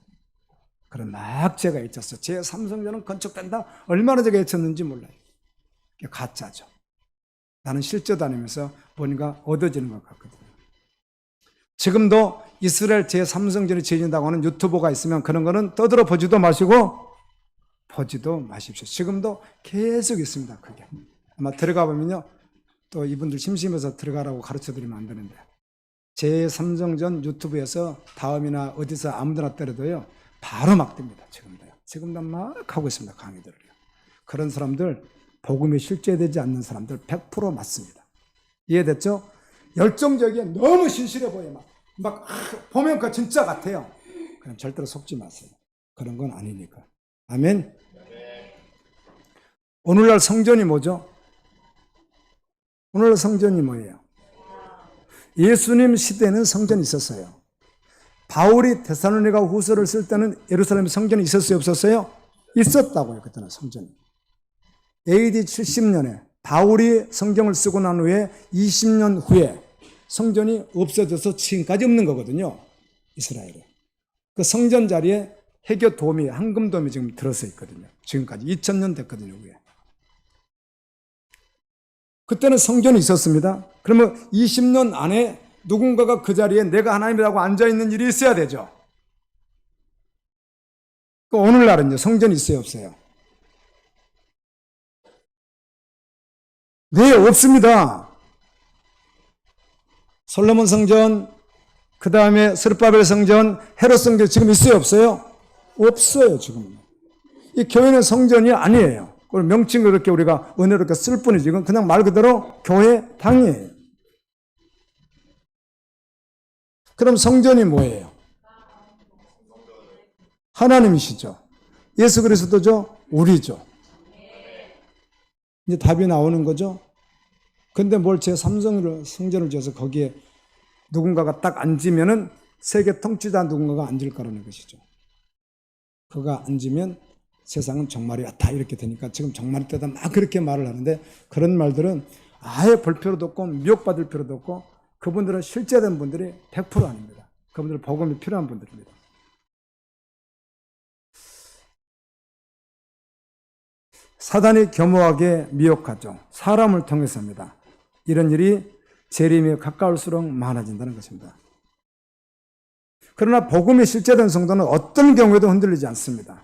그런 막 제가 외쳤어요. 제3성전은 건축된다. 얼마나 제가 외쳤는지 몰라요. 가짜죠. 나는 실제 다니면서 뭔가 얻어지는 것 같거든요. 지금도 이스라엘 제3성전이 지어진다고 하는 유튜버가 있으면 그런 거는 떠들어 보지도 마시고 보지도 마십시오. 지금도 계속 있습니다. 그게 아마 들어가 보면요 또 이분들 심심해서 들어가라고 가르쳐드리면 안 되는데 제3성전 유튜브에서 다음이나 어디서 아무데나 때려도요 바로 막 뜹니다. 지금도 막 하고 있습니다. 강의들을요. 그런 사람들 복음이 실제되지 않는 사람들 100% 맞습니다. 이해됐죠? 열정적이에 너무 신실해 보여요. 막 보면 그 진짜 같아요. 그럼 절대로 속지 마세요. 그런 건 아니니까. 아멘. 오늘날 성전이 뭐죠? 오늘날 성전이 뭐예요? 예수님 시대는 성전이 있었어요. 바울이 데살로니가 후서를 쓸 때는 예루살렘 성전이 있었어요? 없었어요? 있었다고요. 그때는 성전이. AD 70년에 바울이 성경을 쓰고 난 후에 20년 후에 성전이 없어져서 지금까지 없는 거거든요. 이스라엘에. 그 성전 자리에 해교 도움이, 황금 도움이 지금 들어서 있거든요. 지금까지 2000년 됐거든요. 그게. 그때는 성전이 있었습니다. 그러면 20년 안에 누군가가 그 자리에 내가 하나님이라고 앉아있는 일이 있어야 되죠. 오늘날은요, 성전이 있어요, 없어요? 네, 없습니다. 솔로몬 성전, 그 다음에 스룹바벨 성전, 헤롯 성전 지금 있어요, 없어요? 없어요, 지금. 이 교회는 성전이 아니에요. 그걸 명칭을 그렇게 우리가 은혜롭게 쓸 뿐이지, 이건 그냥 말 그대로 교회 당이에요. 그럼 성전이 뭐예요? 하나님이시죠. 예수 그리스도죠. 우리죠. 이제 답이 나오는 거죠. 근데 뭘 제3성전을 지어서 거기에 누군가가 딱 앉으면은 세계 통치자 누군가가 앉을 거라는 것이죠. 그가 앉으면 세상은 종말이었다 이렇게 되니까 지금 종말이 때다 막 그렇게 말을 하는데 그런 말들은 아예 볼 필요도 없고 미혹받을 필요도 없고 그분들은 실제된 분들이 100% 아닙니다. 그분들은 복음이 필요한 분들입니다. 사단이 교묘하게 미혹하죠. 사람을 통해서입니다. 이런 일이 재림에 가까울수록 많아진다는 것입니다. 그러나 복음이 실제된 성도는 어떤 경우에도 흔들리지 않습니다.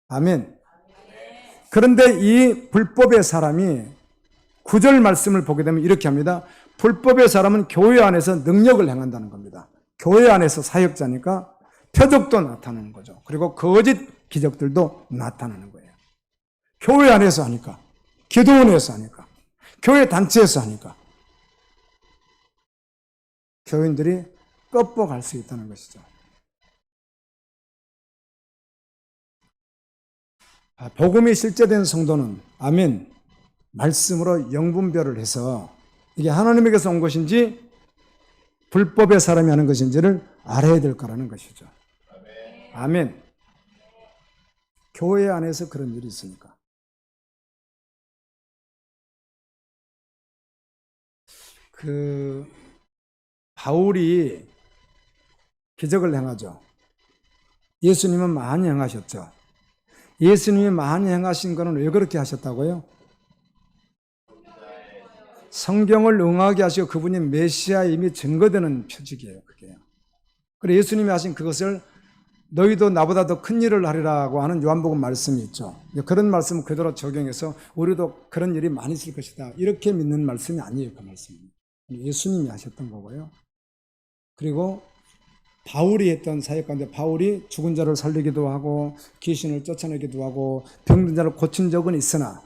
아멘. 그런데 이 불법의 사람이 9절 말씀을 보게 되면 이렇게 합니다. 불법의 사람은 교회 안에서 능력을 행한다는 겁니다. 교회 안에서 사역자니까 표적도 나타나는 거죠. 그리고 거짓 기적들도 나타나는 거예요. 교회 안에서 하니까, 기도원에서 하니까, 교회 단체에서 하니까 교인들이 꺾어갈 수 있다는 것이죠. 복음이 실제된 성도는 아멘 말씀으로 영분별을 해서 이게 하나님에게서 온 것인지 불법의 사람이 하는 것인지를 알아야 될 거라는 것이죠. 아멘. 교회 안에서 그런 일이 있으니까. 바울이 기적을 행하죠. 예수님은 많이 행하셨죠. 예수님이 많이 행하신 것은 왜 그렇게 하셨다고요? 성경을 응하게 하시고 그분이 메시아 이미 증거되는 표적이에요. 그게요. 그래서 예수님이 하신 그것을 너희도 나보다 더 큰 일을 하리라고 하는 요한복음 말씀이 있죠. 그런 말씀을 그대로 적용해서 우리도 그런 일이 많이 있을 것이다. 이렇게 믿는 말씀이 아니에요. 그 말씀은. 예수님이 하셨던 거고요. 그리고 바울이 했던 사역 가운데 바울이 죽은 자를 살리기도 하고 귀신을 쫓아내기도 하고 병든 자를 고친 적은 있으나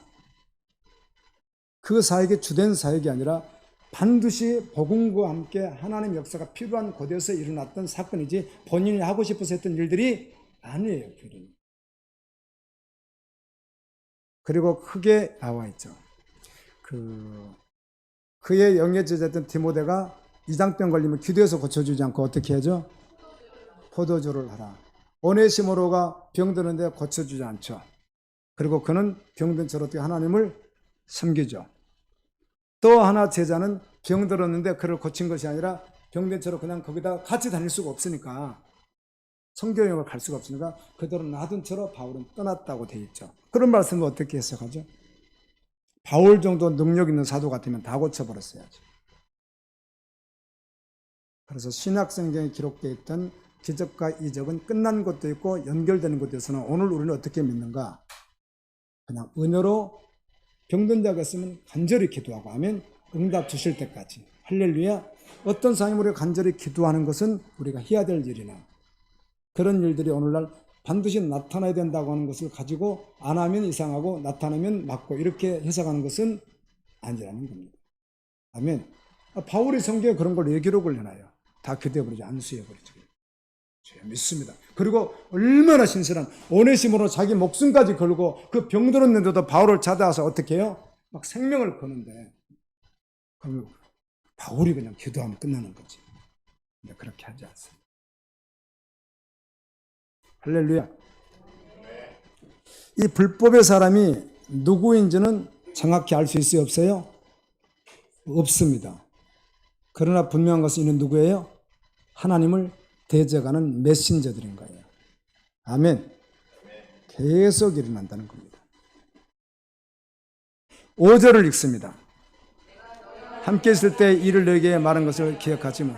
그 사역이 주된 사역이 아니라 반드시 복음과 함께 하나님 역사가 필요한 곳에서 일어났던 사건이지 본인이 하고 싶어서 했던 일들이 아니에요. 그리고 크게 나와 있죠. 그의 영의 제자였던 디모데가 이장병 걸리면 기도해서 고쳐주지 않고 어떻게 하죠? 포도주를 하라. 오네시모로가 병드는데 고쳐주지 않죠. 그리고 그는 병든 채로 어떻게 하나님을 섬기죠. 또 하나 제자는 병들었는데 그를 고친 것이 아니라 병든 채로 그냥 거기다 같이 다닐 수가 없으니까 성교역을 갈 수가 없으니까 그대로 놔둔 채로 바울은 떠났다고 되어 있죠. 그런 말씀을 어떻게 해석하죠? 바울 정도 능력 있는 사도 같으면 다 고쳐버렸어야죠. 그래서 신약성경에 기록되어 있던 기적과 이적은 끝난 것도 있고 연결되는 것도 있으나 오늘 우리는 어떻게 믿는가? 그냥 은혜로 병든 자가 있으면 간절히 기도하고 하면 응답 주실 때까지 할렐루야. 어떤 상황이 우리가 간절히 기도하는 것은 우리가 해야 될 일이나 그런 일들이 오늘날 반드시 나타나야 된다고 하는 것을 가지고 안 하면 이상하고 나타나면 맞고 이렇게 해석하는 것은 아니라는 겁니다. 아멘. 바울이 성경에 그런 걸 왜 기록을 해놔요? 다 기도해버리지 안수해버리죠. 믿습니다. 그리고 얼마나 신선한 오네시모로 자기 목숨까지 걸고 그 병들었는데도 바울을 찾아와서 어떻게 해요? 막 생명을 거는데 그럼 바울이 그냥 기도하면 끝나는 거지. 근데 그렇게 하지 않습니다. 할렐루야. 이 불법의 사람이 누구인지는 정확히 알 수 있어요? 없어요? 없습니다. 그러나 분명한 것은 이는 누구예요? 하나님을 대적하는 메신저들인 거예요. 아멘. 계속 일어난다는 겁니다. 5절을 읽습니다. 함께 있을 때 이를 너에게 말한 것을 기억하지만,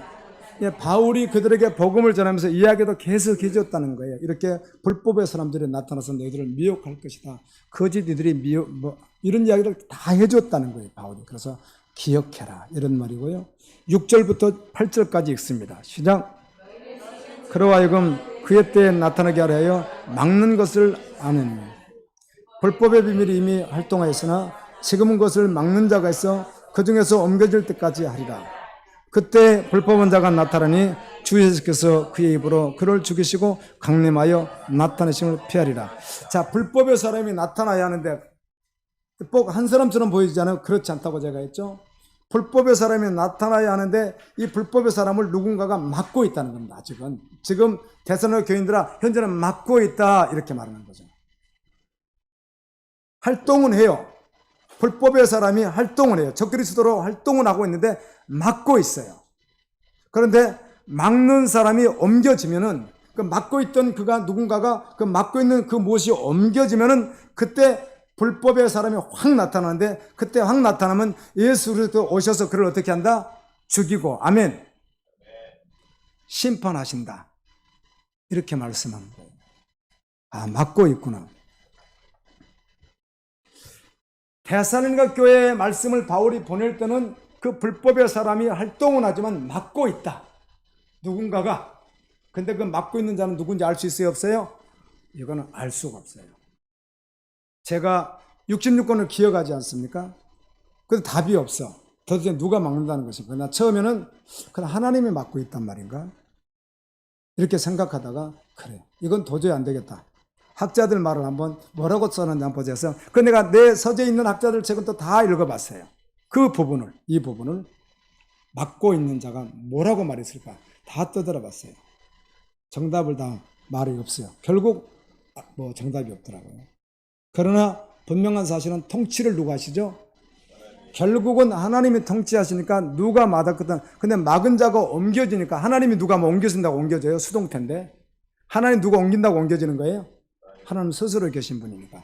바울이 그들에게 복음을 전하면서 이야기도 계속 해줬다는 거예요. 이렇게 불법의 사람들이 나타나서 너희들을 미혹할 것이다. 거짓 이들이 이런 이야기를 다 해줬다는 거예요, 바울이. 그래서 기억해라 이런 말이고요. 6절부터 8절까지 읽습니다. 시작. 그로 하여금 그의 때에 나타나게 하려 하여 막는 것을 아느니 불법의 비밀이 이미 활동하였으나 지금은 그것을 막는 자가 있어 그 중에서 옮겨질 때까지 하리라. 그때 불법한 자가 나타나니 주 예수께서 그의 입으로 그를 죽이시고 강림하여 나타내심을 피하리라. 자, 불법의 사람이 나타나야 하는데 꼭 한 사람처럼 보이잖아요. 그렇지 않다고 제가 했죠. 불법의 사람이 나타나야 하는데 이 불법의 사람을 누군가가 막고 있다는 겁니다. 아직은. 지금 데살로니가 교인들아 현재는 막고 있다 이렇게 말하는 거죠. 활동은 해요. 불법의 사람이 활동을 해요. 적그리스도로 활동을 하고 있는데 막고 있어요. 그런데 막는 사람이 옮겨지면은 그 막고 있던 그가 누군가가 그 막고 있는 그 무엇이 옮겨지면은 그때 불법의 사람이 확 나타나는데 그때 확 나타나면 예수 그리스도 오셔서 그를 어떻게 한다? 죽이고 아멘. 심판하신다. 이렇게 말씀하는 거예요. 아, 막고 있구나. 데살로니가 교회의 말씀을 바울이 보낼 때는 그 불법의 사람이 활동은 하지만 막고 있다. 누군가가. 근데 그 막고 있는 자는 누군지 알 수 있어요? 없어요? 이거는 알 수가 없어요. 제가 66권을 기억하지 않습니까? 그래서 답이 없어. 도대체 누가 막는다는 것인가? 나 처음에는 그냥 하나님이 막고 있단 말인가? 이렇게 생각하다가 그래, 이건 도저히 안 되겠다. 학자들 말을 한번 뭐라고 써놨는지 한번 보자. 그 내가 내 서재에 있는 학자들 책은 또 다 읽어봤어요. 그 부분을, 이 부분을 막고 있는 자가 뭐라고 말했을까? 다 떠들어봤어요. 정답을 다 말이 없어요. 결국 뭐 정답이 없더라고요. 그러나 분명한 사실은 통치를 누가 하시죠? 결국은 하나님이 통치하시니까 누가 막았거든. 근데 막은 자가 옮겨지니까 하나님이 누가 뭐 옮겨진다고 옮겨져요? 수동태인데. 하나님 누가 옮긴다고 옮겨지는 거예요? 하나님 스스로 계신 분이니까.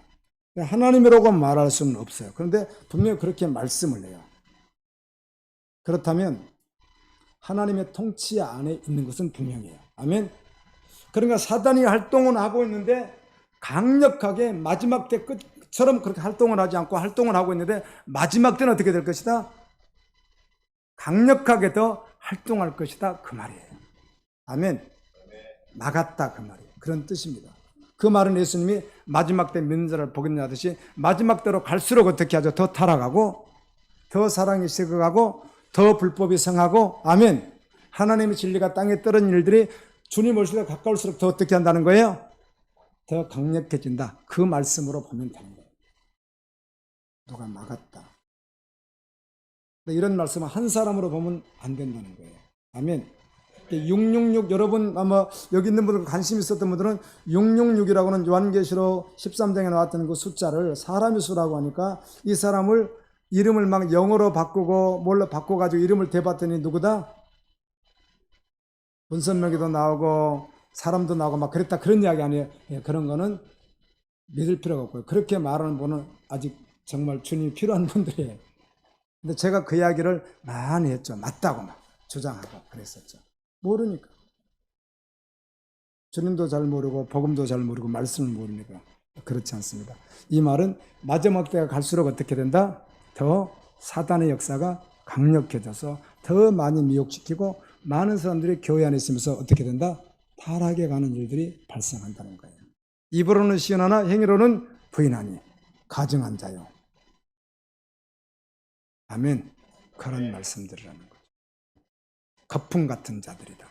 하나님이라고 말할 수는 없어요. 그런데 분명히 그렇게 말씀을 해요. 그렇다면 하나님의 통치 안에 있는 것은 분명해요. 아멘. 그러니까 사단이 활동을 하고 있는데 강력하게 마지막 때 끝처럼 그렇게 활동을 하지 않고 활동을 하고 있는데 마지막 때는 어떻게 될 것이다? 강력하게 더 활동할 것이다. 그 말이에요. 아멘. 막았다 그 말이에요. 그런 뜻입니다. 그 말은 예수님이 마지막 때 믿는 자를 복이냐 하듯이 마지막 때로 갈수록 어떻게 하죠? 더 타락하고 더 사랑이 식어가고 더 불법이 성하고 아멘. 하나님의 진리가 땅에 떨어진 일들이 주님 오실 때 가까울수록 더 어떻게 한다는 거예요? 더 강력해진다. 그 말씀으로 보면 되는 거예요. 누가 막았다. 이런 말씀은 한 사람으로 보면 안 된다는 거예요. 아멘. 666 여러분 아마 여기 있는 분들 관심 있었던 분들은 666이라고는 요한계시록 13장에 나왔던 그 숫자를 사람의 수라고 하니까 이 사람을 이름을 막 영어로 바꾸고 뭘로 바꿔가지고 이름을 대봤더니 누구다? 문선명이도 나오고 사람도 나오고 막 그랬다 그런 이야기 아니에요. 그런 거는 믿을 필요가 없고요. 그렇게 말하는 분은 아직 정말 주님이 필요한 분들이에요. 근데 제가 그 이야기를 많이 했죠. 맞다고 막 주장하고 그랬었죠. 모르니까. 주님도 잘 모르고 복음도 잘 모르고 말씀을 모르니까 그렇지 않습니다. 이 말은 마지막 때가 갈수록 어떻게 된다? 더 사단의 역사가 강력해져서 더 많이 미혹시키고 많은 사람들이 교회 안에 있으면서 어떻게 된다? 타락해 가는 일들이 발생한다는 거예요. 입으로는 시인하나 행위로는 부인하니 가증한 자요. 아멘. 그런 말씀들이라는 거죠. 거품 같은 자들이다.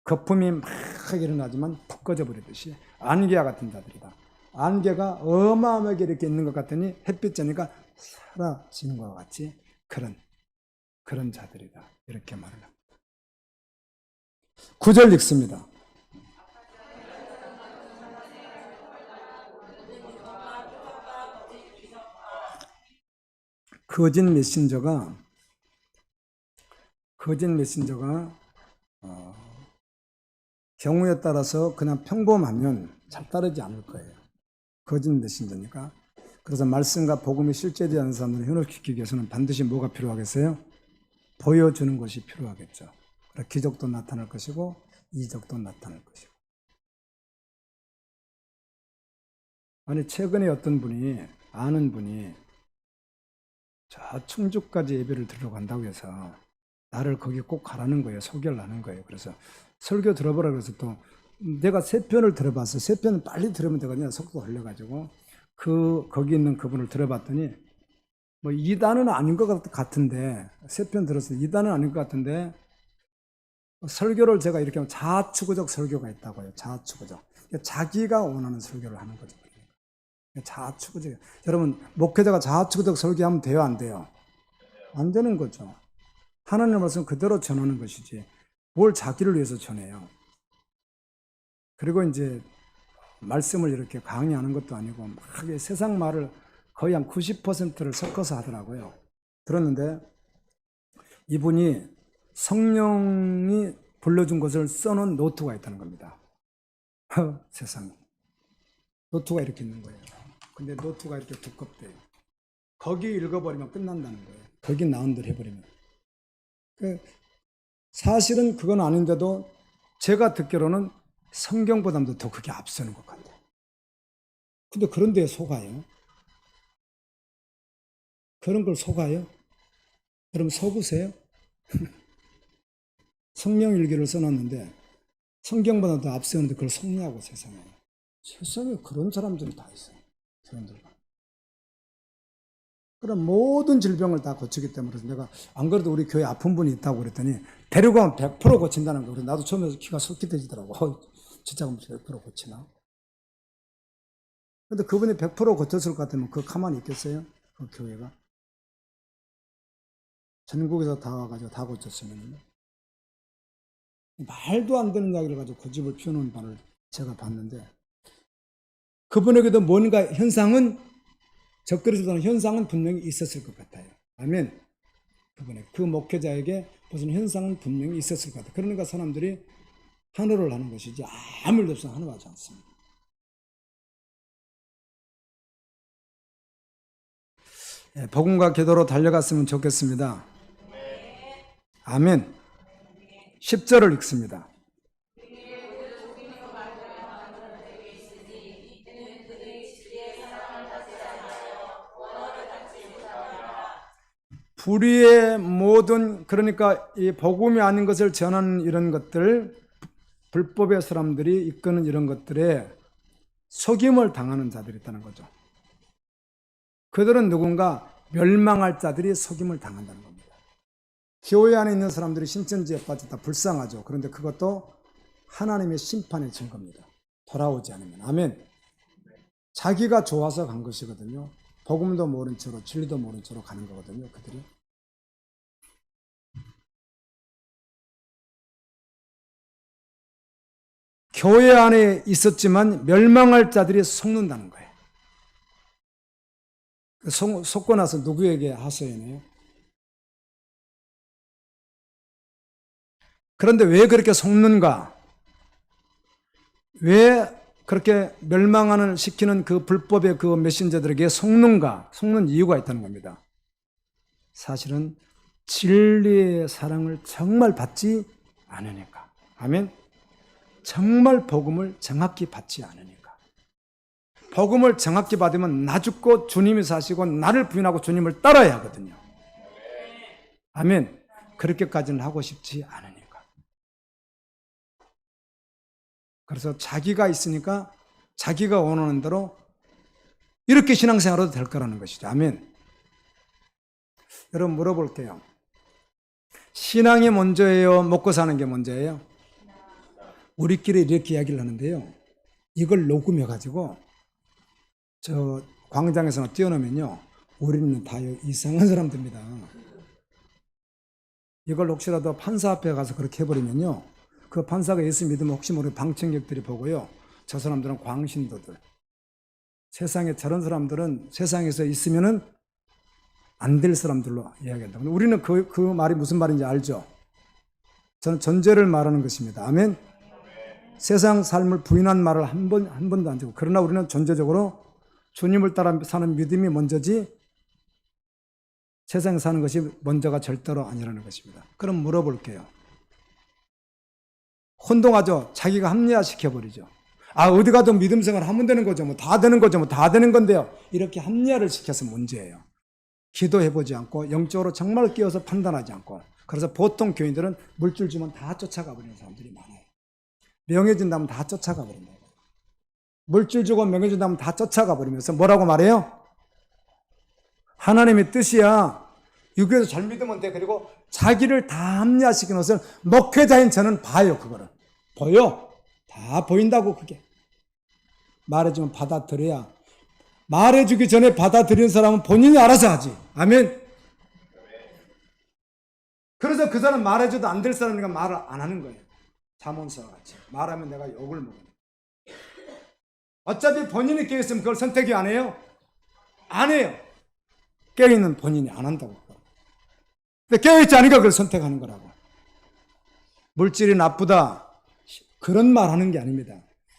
거품이 막 일어나지만 푹 꺼져버리듯이 안개와 같은 자들이다. 안개가 어마어마하게 이렇게 있는 것 같더니 햇빛 쬐니까 사라지는 것과 같이 그런 자들이다. 이렇게 말을 합니다. 9절 읽습니다. 거짓 메신저가 거짓 메신저가 경우에 따라서 그냥 평범하면 잘 따르지 않을 거예요. 거짓 메신저니까. 그래서 말씀과 복음이 실제되지 않는 사람들을 현혹시키기 위해서는 반드시 뭐가 필요하겠어요? 보여주는 것이 필요하겠죠. 기적도 나타날 것이고 이적도 나타날 것이고. 아니 최근에 어떤 분이 아는 분이 저 충주까지 예배를 들으러 간다고 해서 나를 거기 꼭 가라는 거예요. 소개를 하는 거예요. 그래서 설교 들어보라 그래서 또 내가 3편을 들어봤어. 3편은 빨리 들으면 되거든요. 속도 걸려가지고 거기 있는 그분을 들어봤더니 뭐 2단은 아닌 것 같은데 3편 들었어요. 2단은 아닌 것 같은데 설교를 제가 이렇게 하면 자아추구적 설교가 있다고요. 자아추구적. 자기가 원하는 설교를 하는 거죠. 자아추구적. 여러분 목회자가 자아추구적 설교하면 돼요? 안 돼요? 안 되는 거죠. 하나님의 말씀 그대로 전하는 것이지 뭘 자기를 위해서 전해요. 그리고 이제 말씀을 이렇게 강의하는 것도 아니고 막 세상 말을 거의 한 90%를 섞어서 하더라고요. 들었는데 이분이 성령이 불러준 것을 써놓은 노트가 있다는 겁니다. 세상에. 노트가 이렇게 있는 거예요. 근데 노트가 이렇게 두껍대요. 거기 읽어버리면 끝난다는 거예요. 거기 나온 대로 해버리면. 사실은 그건 아닌데도 제가 듣기로는 성경보다도 더 그게 앞서는 것 같아요. 근데 그런 데에 속아요? 그런 걸 속아요? 여러분 속으세요? 성령 일기를 써놨는데 성경보다 더 앞서는데 그걸 속냐고 세상에. 세상에 그런 사람들이 다 있어요. 사람들과. 그럼 모든 질병을 다 고치기 때문에 내가 안 그래도 우리 교회 아픈 분이 있다고 그랬더니 데려가면 100% 고친다는 거. 나도 처음에 기가 솔깃해지더라고. 진짜 100% 고치나? 근데 그분이 100% 고쳤을 것 같으면 그 가만히 있겠어요? 그 교회가? 전국에서 다 와가지고 다 고쳤으면. 말도 안 되는 이야기를 가지고 고집을 피우는 바를 제가 봤는데 그분에게도 뭔가 현상은 적그리스도는 현상은 분명히 있었을 것 같아요. 아멘. 그 목회자에게 무슨 현상은 분명히 있었을 것 같아요. 그러니까 사람들이 환호를 하는 것이지 아무 일 없으면 환호하지 않습니다. 복음과 기도로 달려갔으면 좋겠습니다. 아멘. 10절을 읽습니다. 불의의 모든 그러니까 이 복음이 아닌 것을 전하는 이런 것들 불법의 사람들이 이끄는 이런 것들에 속임을 당하는 자들이 있다는 거죠. 그들은 누군가 멸망할 자들이 속임을 당한다는 겁니다. 교회 안에 있는 사람들이 신천지에 빠졌다 불쌍하죠. 그런데 그것도 하나님의 심판의 증거입니다. 돌아오지 않으면. 아멘. 자기가 좋아서 간 것이거든요. 복음도 모른 채로 진리도 모른 채로 가는 거거든요. 그들이. 교회 안에 있었지만 멸망할 자들이 속는다는 거예요. 속고 나서 누구에게 하소연해요? 그런데 왜 그렇게 속는가? 왜 그렇게 멸망하는 시키는 그 불법의 그 메신저들에게 속는가? 속는 이유가 있다는 겁니다. 사실은 진리의 사랑을 정말 받지 않으니까. 아멘. 정말 복음을 정확히 받지 않으니까. 복음을 정확히 받으면 나 죽고 주님이 사시고 나를 부인하고 주님을 따라야 하거든요. 아멘. 그렇게까지는 하고 싶지 않으니까. 그래서 자기가 있으니까 자기가 원하는 대로 이렇게 신앙생활해도 될 거라는 것이죠. 아멘. 여러분 물어볼게요. 신앙이 먼저예요? 먹고 사는 게 먼저예요? 우리끼리 이렇게 이야기를 하는데요. 이걸 녹음해가지고 저 광장에서 뛰어놓으면요. 우리는 다 이상한 사람들입니다. 이걸 혹시라도 판사 앞에 가서 그렇게 해버리면요. 그 판사가 예수 믿으면 혹시 모르는 방청객들이 보고요. 저 사람들은 광신도들. 세상에 저런 사람들은 세상에서 있으면은 안 될 사람들로 이야기한다. 우리는 그 말이 무슨 말인지 알죠? 저는 전제를 말하는 것입니다. 아멘. 세상 삶을 부인한 말을 한 번도 안 주고, 그러나 우리는 전제적으로 주님을 따라 사는 믿음이 먼저지 세상에 사는 것이 먼저가 절대로 아니라는 것입니다. 그럼 물어볼게요. 혼동하죠. 자기가 합리화시켜버리죠. 아, 어디 가도 믿음 생활 하면 되는 거죠. 뭐 다 되는 거죠. 뭐 다 되는 건데요. 이렇게 합리화를 시켜서 문제예요. 기도해보지 않고 영적으로 정말 끼어서 판단하지 않고, 그래서 보통 교인들은 물줄 주면 다 쫓아가 버리는 사람들이 많아요. 명예 준다면 다 쫓아가 버립니다. 물줄 주고 명예 준다면 다 쫓아가 버리면서 뭐라고 말해요? 하나님의 뜻이야. 유교에서 잘 믿으면 돼. 그리고 자기를 다 합리화시키는 것을 목회자인 저는 봐요. 그거를 보여. 다 보인다고. 그게 말해주면 받아들여야. 말해주기 전에 받아들이는 사람은 본인이 알아서 하지. 아멘. 그래서 그 사람 말해줘도 안 될 사람이니까 말을 안 하는 거예요. 자문서와 같이 말하면 내가 욕을 먹어요. 어차피 본인이 깨어있으면 그걸 선택이 안 해요? 안 해요. 깨어있는 본인이 안 한다고. 근데 깨어있지 않으니까 그걸 선택하는 거라고. 물질이 나쁘다, 그런 말 하는 게 아닙니다.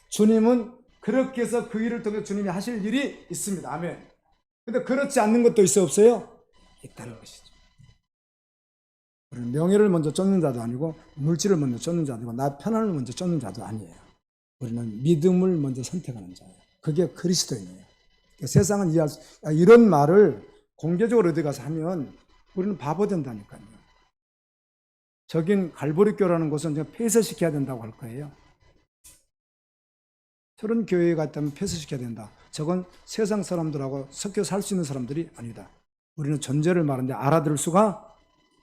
주님은 그렇게 해서 그 일을 통해 주님이 하실 일이 있습니다. 아멘. 근데 그렇지 않는 것도 있어 없어요? 있다는 것이죠. 우리는 명예를 먼저 쫓는 자도 아니고 물질을 먼저 쫓는 자도 아니고 나 편안을 먼저 쫓는 자도 아니에요. 우리는 믿음을 먼저 선택하는 자예요. 그게 그리스도인이에요. 그러니까 세상은 이해할 수, 이런 말을 공개적으로 어디 가서 하면 우리는 바보 된다니까요. 저긴 갈보리교라는 곳은 그냥 폐쇄시켜야 된다고 할 거예요. 저런 교회에 갔다면 폐쇄시켜야 된다. 저건 세상 사람들하고 섞여 살 수 있는 사람들이 아니다. 우리는 전제를 말하는데 알아들을 수가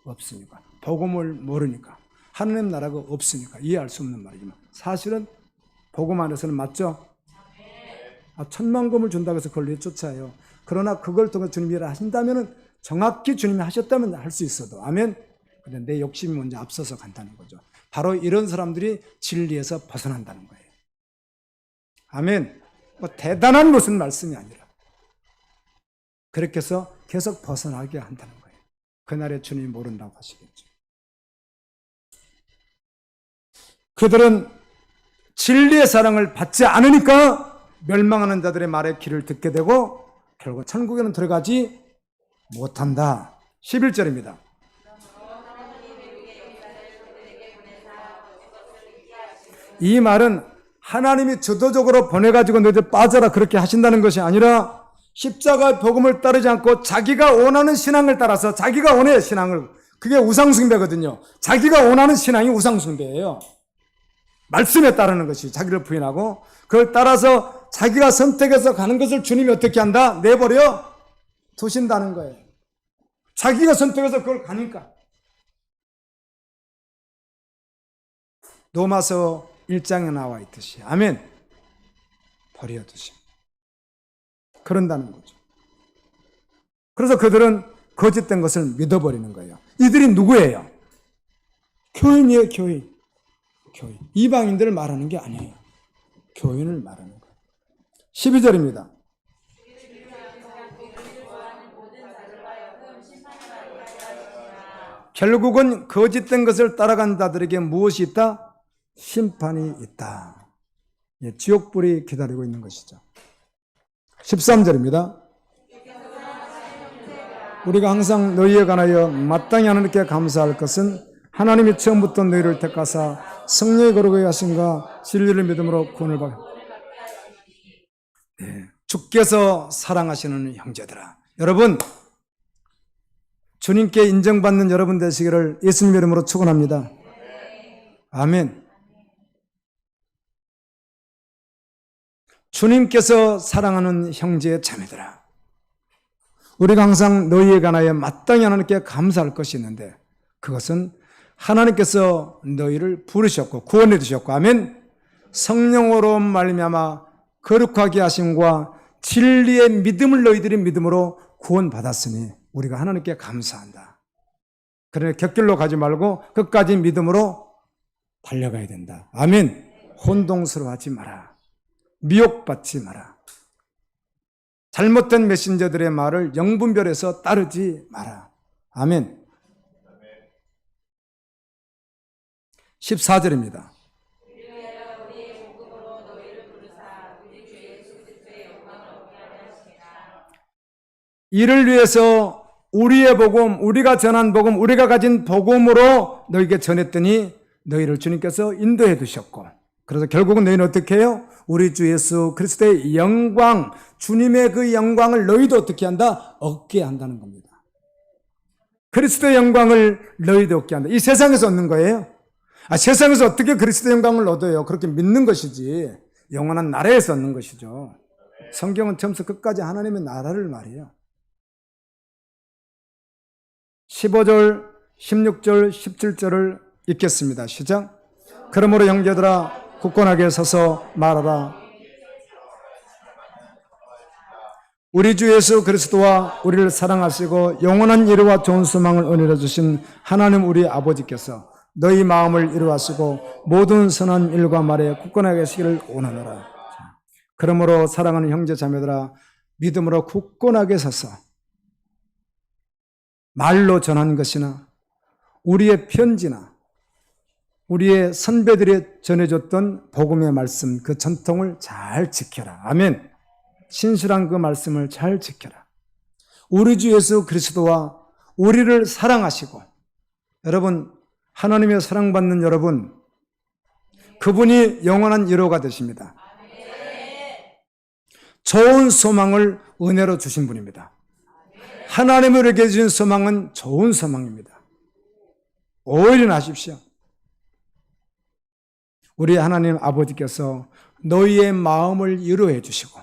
없으니까. 복음을 모르니까. 하나님 나라가 없으니까 이해할 수 없는 말이지만 사실은 복음 안에서는 맞죠? 천만금을 준다고 해서 그걸 쫓아요. 그러나 그걸 통해 주님이 일을 하신다면 정확히 주님이 하셨다면 할 수 있어도. 아멘. 근데 내 욕심이 먼저 앞서서 간다는 거죠. 바로 이런 사람들이 진리에서 벗어난다는 거예요. 아멘. 뭐 대단한 무슨 말씀이 아니라 그렇게 해서 계속 벗어나게 한다는 거예요. 그날에 주님이 모른다고 하시겠죠. 그들은 진리의 사랑을 받지 않으니까 멸망하는 자들의 말에 귀를 듣게 되고 결국 천국에는 들어가지 못한다. 11절입니다. 이 말은 하나님이 주도적으로 보내가지고 너희들 빠져라 그렇게 하신다는 것이 아니라 십자가의 복음을 따르지 않고 자기가 원하는 신앙을 따라서 자기가 원해요. 신앙을. 그게 우상숭배거든요. 자기가 원하는 신앙이 우상숭배예요. 말씀에 따르는 것이 자기를 부인하고 그걸 따라서 자기가 선택해서 가는 것을 주님이 어떻게 한다? 내버려 두신다는 거예요. 자기가 선택해서 그걸 가니까. 로마서 1장에 나와 있듯이 아멘. 버려두심. 그런다는 거죠. 그래서 그들은 거짓된 것을 믿어버리는 거예요. 이들이 누구예요? 교인이에요. 교인. 교인. 이방인들을 말하는 게 아니에요. 교인을 말하는 거예요. 12절입니다. 결국은 거짓된 것을 따라간 자들에게 무엇이 있다? 심판이 있다. 지옥불이 기다리고 있는 것이죠. 13절입니다. 우리가 항상 너희에 관하여 마땅히 하나님께 감사할 것은 하나님이 처음부터 너희를 택하사 성령의 거룩하게 하신가 진리를 믿음으로 구원을 받아. 주께서 사랑하시는 형제들아. 여러분, 주님께 인정받는 여러분 되시기를 예수님 이름으로 축원합니다. 아멘. 주님께서 사랑하는 형제 자매들아, 우리가 항상 너희에 관하여 마땅히 하나님께 감사할 것이 있는데 그것은 하나님께서 너희를 부르셨고 구원해 주셨고 아멘. 성령으로 말미암아 거룩하게 하심과 진리의 믿음을 너희들이 믿음으로 구원받았으니 우리가 하나님께 감사한다. 그러나 곁길로 가지 말고 끝까지 믿음으로 달려가야 된다. 아멘. 혼동스러워하지 마라. 미혹받지 마라. 잘못된 메신저들의 말을 영분별해서 따르지 마라. 아멘. 14절입니다. 이를 위해서 우리의 복음, 우리가 전한 복음, 우리가 가진 복음으로 너희에게 전했더니 너희를 주님께서 인도해 두셨고, 그래서 결국은 너희는 어떻게 해요? 우리 주 예수 그리스도의 영광, 주님의 그 영광을 너희도 어떻게 한다? 얻게 한다는 겁니다. 그리스도의 영광을 너희도 얻게 한다. 이 세상에서 얻는 거예요. 세상에서 어떻게 그리스도의 영광을 얻어요? 그렇게 믿는 것이지 영원한 나라에서 얻는 것이죠. 성경은 처음부터 끝까지 하나님의 나라를 말해요. 15절, 16절, 17절을 읽겠습니다. 시작. 그러므로 형제들아 굳건하게 서서 말하라. 우리 주 예수 그리스도와 우리를 사랑하시고 영원한 이루와 좋은 소망을 은혜로 주신 하나님 우리 아버지께서 너희 마음을 이루하시고 모든 선한 일과 말에 굳건하게 하시기를 원하노라. 그러므로 사랑하는 형제 자매들아 믿음으로 굳건하게 서서 말로 전한 것이나 우리의 편지나 우리의 선배들이 전해줬던 복음의 말씀, 그 전통을 잘 지켜라. 아멘. 신실한 그 말씀을 잘 지켜라. 우리 주 예수 그리스도와 우리를 사랑하시고, 여러분 하나님의 사랑받는 여러분, 그분이 영원한 위로가 되십니다. 좋은 소망을 은혜로 주신 분입니다. 하나님을 우리에게 주신 소망은 좋은 소망입니다. 오히려 하십시오. 우리 하나님 아버지께서 너희의 마음을 위로해 주시고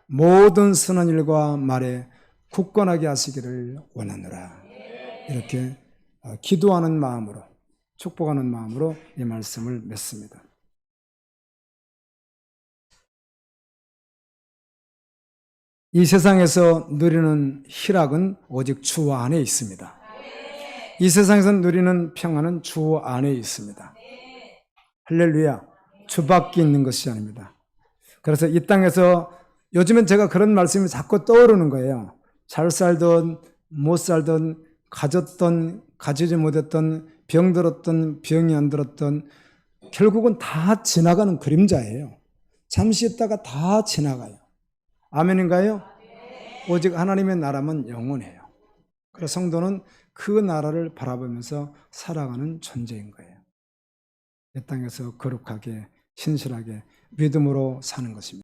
모든 선한 일과 말에 굳건하게 하시기를 원하노라. 이렇게 기도하는 마음으로, 축복하는 마음으로 이 말씀을 맺습니다. 이 세상에서 누리는 희락은 오직 주 안에 있습니다. 이 세상에서 누리는 평안은 주 안에 있습니다. 할렐루야. 주 밖에 있는 것이 아닙니다. 그래서 이 땅에서 요즘엔 제가 그런 말씀이 자꾸 떠오르는 거예요. 잘 살던 못 살던 가졌던 가지지 못했던 병들었던 병이 안 들었던 결국은 다 지나가는 그림자예요. 잠시 있다가 다 지나가요. 아멘인가요? 오직 하나님의 나라만 영원해요. 그래서 성도는 그 나라를 바라보면서 살아가는 존재인 거예요. 이 땅에서 거룩하게 신실하게 믿음으로 사는 것입니다.